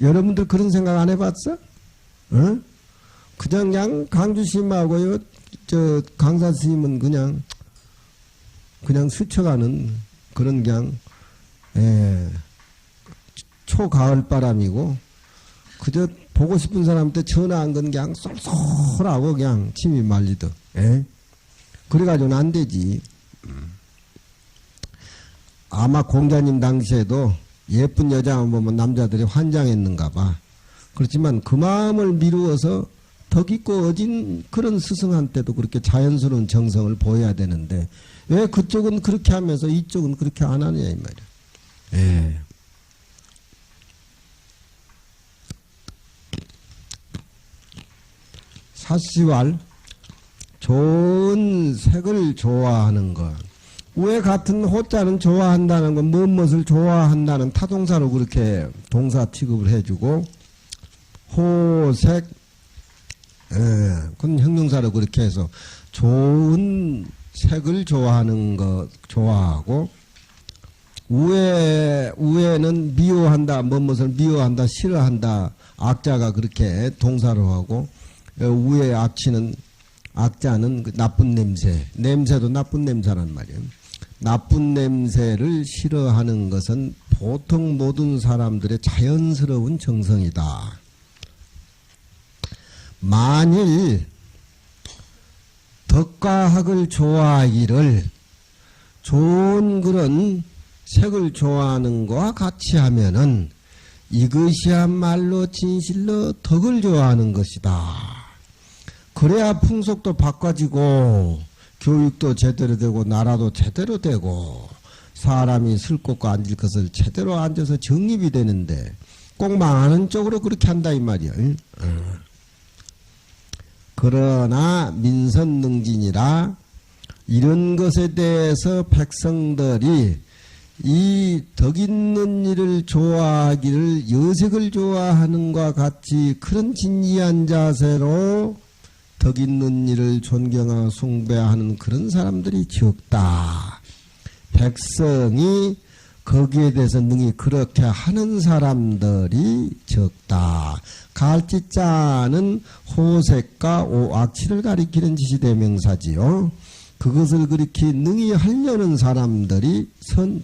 여러분들 그런 생각 안 해봤어? 어? 그냥 강주 스님하고요, 강사 스님은 그냥 그냥 스쳐가는 그런 그냥 초가을바람이고 그저 보고 싶은 사람한테 전화 한 건 그냥 쏠쏠하고 그냥 침이 말리듯. 그래가지고는 안 되지. 아마 공자님 당시에도 예쁜 여자만 보면 남자들이 환장했는가 봐. 그렇지만 그 마음을 미루어서 더 깊고 어진 그런 스승한테도 그렇게 자연스러운 정성을 보여야 되는데 왜 그쪽은 그렇게 하면서 이쪽은 그렇게 안 하느냐 이 말이야. 사시왈 좋은 색을 좋아하는 것. 왜 같은 호자는 좋아한다는 건 무엇을 좋아한다는 타동사로 그렇게 동사 취급을 해주고 호색 그건 형용사로 그렇게 해서 좋은 색을 좋아하는 것 좋아하고 우에는 미워한다 무엇을 미워한다 싫어한다 악자가 그렇게 동사로 하고 우에 악자는 그 나쁜 냄새도 나쁜 냄새란 말이에요. 나쁜 냄새를 싫어하는 것은 보통 모든 사람들의 자연스러운 정성이다. 만일 덕과 학을 좋아하기를 좋은 그런 색을 좋아하는 것과 같이 하면은 이것이야말로 진실로 덕을 좋아하는 것이다. 그래야 풍속도 바꿔지고 교육도 제대로 되고 나라도 제대로 되고 사람이 쓸 곳과 앉을 것을 제대로 앉아서 정립이 되는데 꼭 망하는 쪽으로 그렇게 한다 이 말이야. 그러나 민선능진이라 이런 것에 대해서 백성들이 이 덕 있는 일을 좋아하기를 여색을 좋아하는 것과 같이 그런 진지한 자세로 덕 있는 일을 존경하고 숭배하는 그런 사람들이 적다. 백성이 거기에 대해서 능히 그렇게 하는 사람들이 적다. 갈지자는 호색과 악취를 가리키는 지시대명사지요. 그것을 그렇게 능히 하려는 사람들이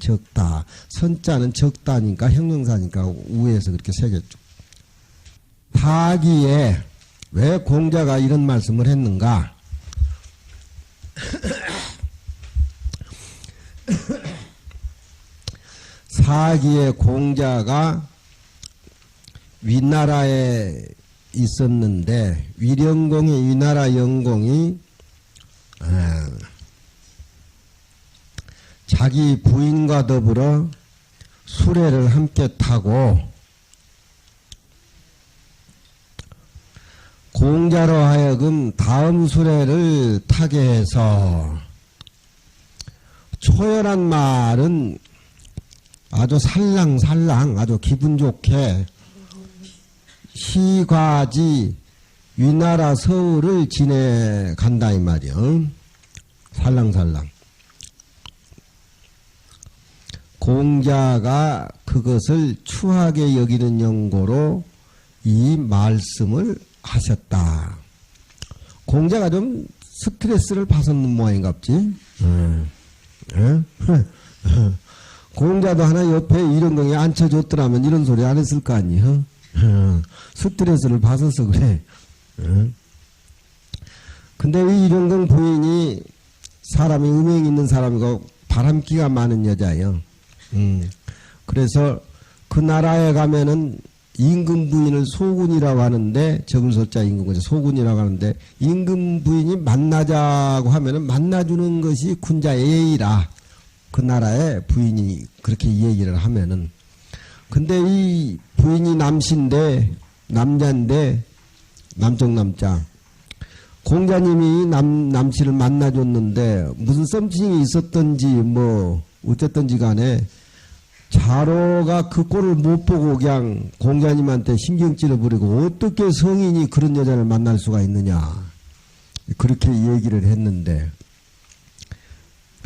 적다. 선자는 적다니까 형용사니까 우에서 그렇게 새겼죠. 타기에 왜 공자가 이런 말씀을 했는가? 사기의 공자가 위나라에 있었는데 위나라 영공이 자기 부인과 더불어 수레를 함께 타고 공자로 하여금 다음 수레를 타게 해서 초열한 말은 아주 살랑살랑 아주 기분 좋게 시과지 위나라 서울을 지내간다 이 말이요. 살랑살랑. 공자가 그것을 추하게 여기는 용고로 이 말씀을 하셨다. 공자가 좀 스트레스를 받았는 모양인갑지. 공자도 하나 옆에 이런 거에 앉혀줬더라면 이런 소리 안 했을 거 아니에요. 스트레스를 받아서 그래. 근데 이 이런공 부인이 사람이 음행 있는 사람이고 바람기가 많은 여자예요. 그래서 그 나라에 가면은 임금 부인을 소군이라고 하는데 적을소자 임금은 소군이라고 하는데 임금 부인이 만나자고 하면은 만나주는 것이 군자의 예의라 그 나라의 부인이 그렇게 얘기를 하면은 근데 이 부인이 남자인데 남쪽 남자 공자님이 남씨를 만나줬는데 무슨 썸씽이 있었던지 뭐 어쨌든지 간에 자로가 그 꼴을 못 보고 그냥 공자님한테 신경질을 부리고 어떻게 성인이 그런 여자를 만날 수가 있느냐 그렇게 얘기를 했는데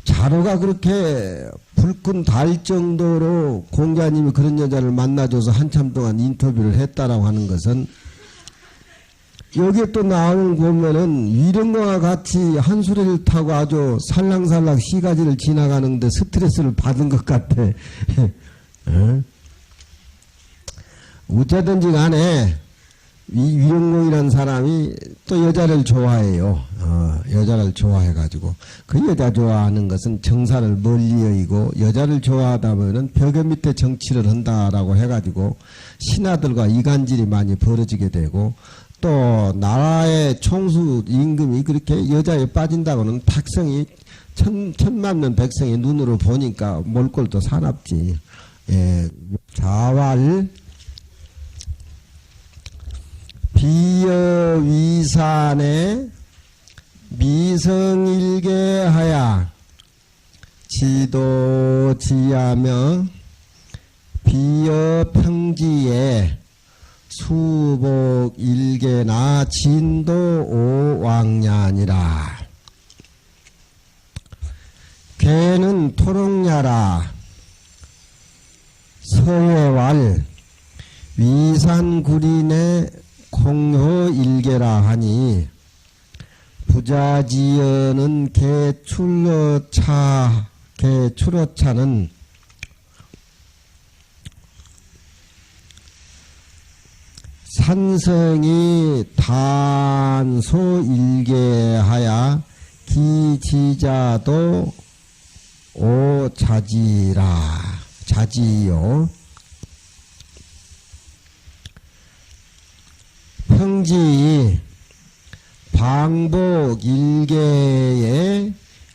자로가 그렇게 불끈 달 정도로 공자님이 그런 여자를 만나줘서 한참 동안 인터뷰를 했다라고 하는 것은 여기에 또 나오는 거 보면은 위령과 같이 한 수레를 타고 아주 살랑살랑 시가지를 지나가는데 스트레스를 받은 것 같아. 어쨌든지 간에 위령공이라는 사람이 또 여자를 좋아해요. 여자를 좋아해가지고 그 여자 좋아하는 것은 정사를 멀리 여의고 여자를 좋아하다면은 벽에 밑에 정치를 한다라고 해가지고 신하들과 이간질이 많이 벌어지게 되고 또 나라의 총수 임금이 그렇게 여자에 빠진다고는 백성이 천만 명 백성이 눈으로 보니까 몰골도 사납지. 예, 자왈 비여위산에 미성일계하야 지도지하며 비여평지에 수복일계나 진도오왕냐니라. 개는 토록냐라 서해왈 위산구린의 공효일계라 하니 부자지연은 개출어차는 산성이 단소일계하야 기지자도 오자지라 자지요. 평지 방복일계의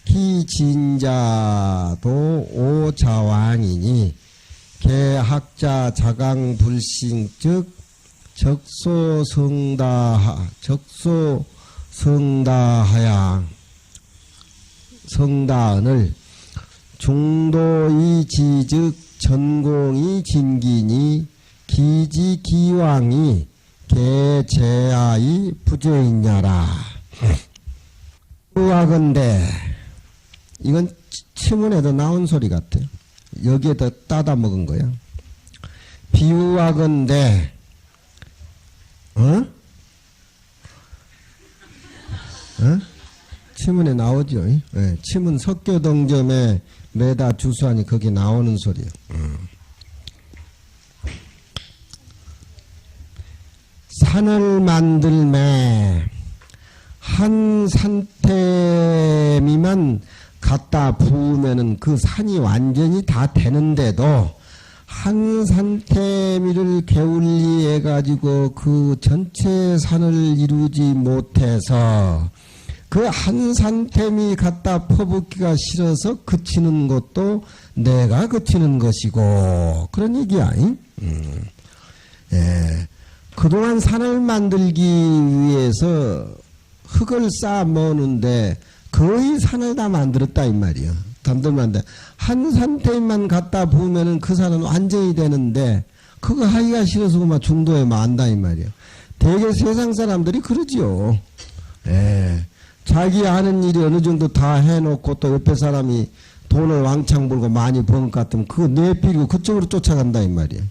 기진자도 오자왕이니 개학자 자강불신 즉 적소성다하야 성다은을 중도이 즉 전공이 진기니 기지기왕이 개제하이 부재있냐라. 비유하건대 이건 치문에도 나온 소리 같아요. 여기에다 따다 먹은 거야. 비유하건대 치문에 나오죠. 네, 치문 석교동점에 매다 주수하니 거기 나오는 소리예요. 산을 만들매 한 산태미만 갖다 부으면은 그 산이 완전히 다 되는데도 한 산태미를 게을리해 가지고 그 전체 산을 이루지 못해서 그 한 산태미 갖다 퍼붓기가 싫어서 그치는 것도 내가 그치는 것이고 그런 얘기야. 예. 그동안 산을 만들기 위해서 흙을 쌓아 모으는데 거의 산을 다 만들었다 이 말이야. 담들만데 한 산태미만 갖다 부으면은 그 산은 완전히 되는데 그거 하기가 싫어서 그만 중도에 만다 이 말이야. 대개 세상 사람들이 그러지요. 예. 자기 하는 일이 어느 정도 다 해놓고 또 옆에 사람이 돈을 왕창 벌고 많이 버는 것 같으면 그거 내비리고 그쪽으로 쫓아간다 이 말이야.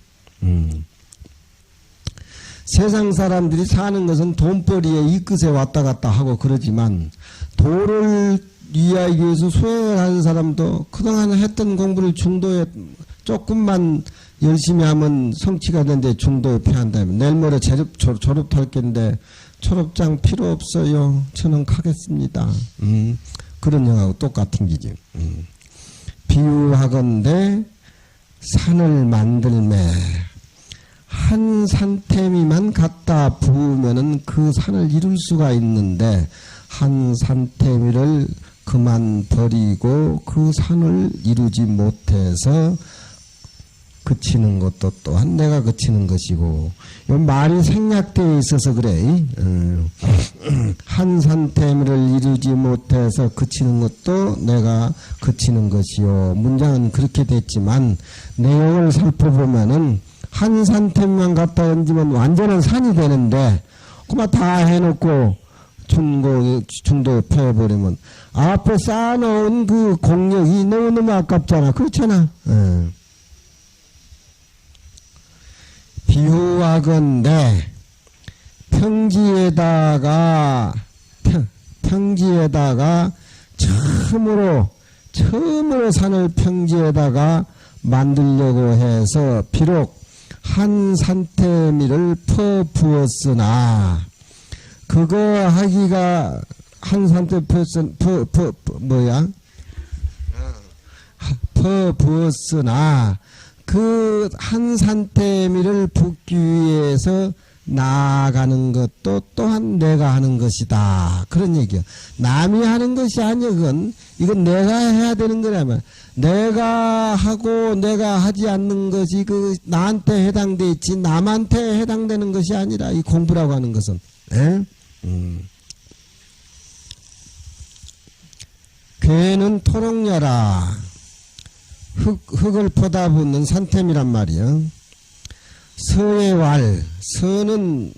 세상 사람들이 사는 것은 돈벌이에 이끝에 왔다 갔다 하고 그러지만 도를 이해하기 위해서 수행을 하는 사람도 그동안 했던 공부를 중도에 조금만 열심히 하면 성취가 되는데 중도에 피한다면 내일 모레 졸업할 건데 졸업장 필요 없어요. 저는 가겠습니다. 그런 영하고 똑같은 기지. 비유하건대 산을 만들매 한 산태미만 갖다 부으면은 그 산을 이룰 수가 있는데 한 산태미를 그만 버리고 그 산을 이루지 못해서 그치는 것도 또한 내가 그치는 것이고 이 말이 생략되어 있어서 그래. 한 산태미를 이루지 못해서 그치는 것도 내가 그치는 것이요. 문장은 그렇게 됐지만 내용을 살펴보면은 한 산태미만 갖다 얹으면 완전한 산이 되는데 그만 다 해놓고 중도에 펴버리면 앞에 쌓아놓은 그 공력이 너무너무 아깝잖아. 그렇잖아. 비유하건대 평지에다가 처음으로 산을 평지에다가 만들려고 해서 비록 한 산태미를 퍼부었으나 그거 하기가 한 산태 퍼부었으나 그 한 산태미를 붓기 위해서 나아가는 것도 또한 내가 하는 것이다. 그런 얘기야. 남이 하는 것이 아니야. 이건 내가 해야 되는 거라면 내가 하고 내가 하지 않는 것이 그 나한테 해당돼 있지 남한테 해당되는 것이 아니라 이 공부라고 하는 것은. 괴는 토록녀라. 흙을 퍼다 붓는 산템이란 말이야. 서의 왈, 서는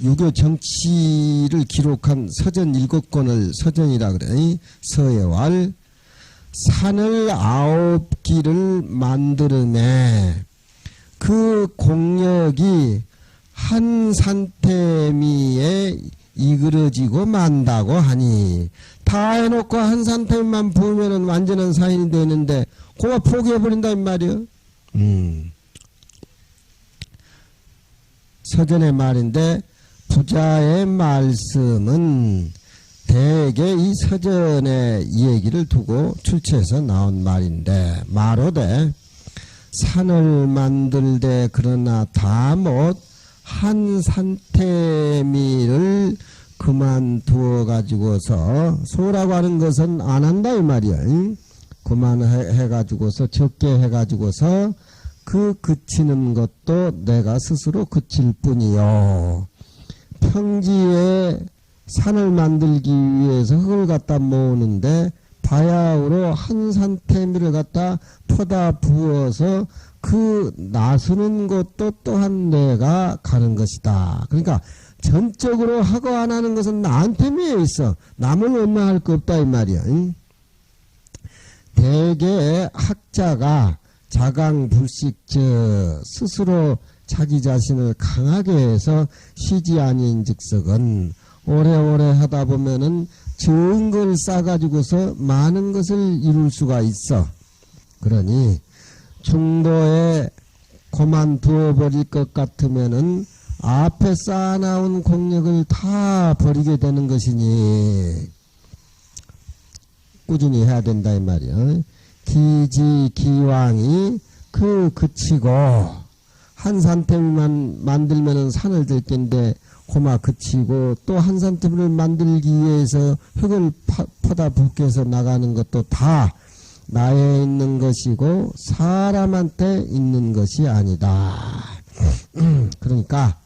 유교 정치를 기록한 서전 7권을 서전이라 그래. 서의 왈, 산을 9기를 만들음에 그 공력이 한 산태미에 이그러지고 만다고 하니 다 해놓고 한 산태미만 부으면은 완전한 사인이 되는데 그거 포기해버린다 이 말이야. 서전의 말인데 부자의 말씀은 대개 이 서전의 얘기를 두고 출처해서 나온 말인데 말하되 산을 만들되 그러나 다 못 한 산태미를 그만두어 가지고서 소라고 하는 것은 안 한다 이 말이야. 그만해 가지고서 적게 해 가지고서 그 그치는 것도 내가 스스로 그칠 뿐이요. 평지에 산을 만들기 위해서 흙을 갖다 모으는데 바야흐로 한 산태미를 갖다 퍼다 부어서 그 나서는 것도 또한 내가 가는 것이다. 그러니까 전적으로 하고 안 하는 것은 나한테 매여 있어. 남을 원망할 거 없다 이 말이야. 대개 학자가 자강불식저 스스로 자기 자신을 강하게 해서 쉬지 아닌 즉석은 오래오래 하다 보면은 좋은 걸 쌓아가지고서 많은 것을 이룰 수가 있어. 그러니 중도에 그만두어버릴 것 같으면은 앞에 쌓아나온 공력을 다 버리게 되는 것이니 꾸준히 해야 된다 이 말이야. 기지기왕이 그치고 한 산태미만 만들면은 산을 들 텐데 고마 그치고 또 한 산태미를 만들기 위해서 흙을 퍼다 붓게 해서 나가는 것도 다 나에 있는 것이고 사람한테 있는 것이 아니다. 그러니까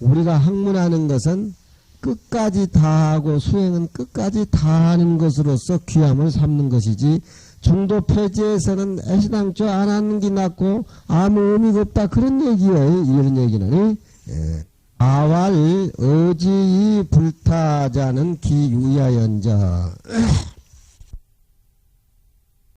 우리가 학문하는 것은 끝까지 다 하고 수행은 끝까지 다 하는 것으로서 귀함을 삼는 것이지 중도 폐지에서는 애시당초 안 하는 게 낫고 아무 의미가 없다 그런 얘기예요. 이런 얘기는. 아왈 어지이 불타자는 기유야연자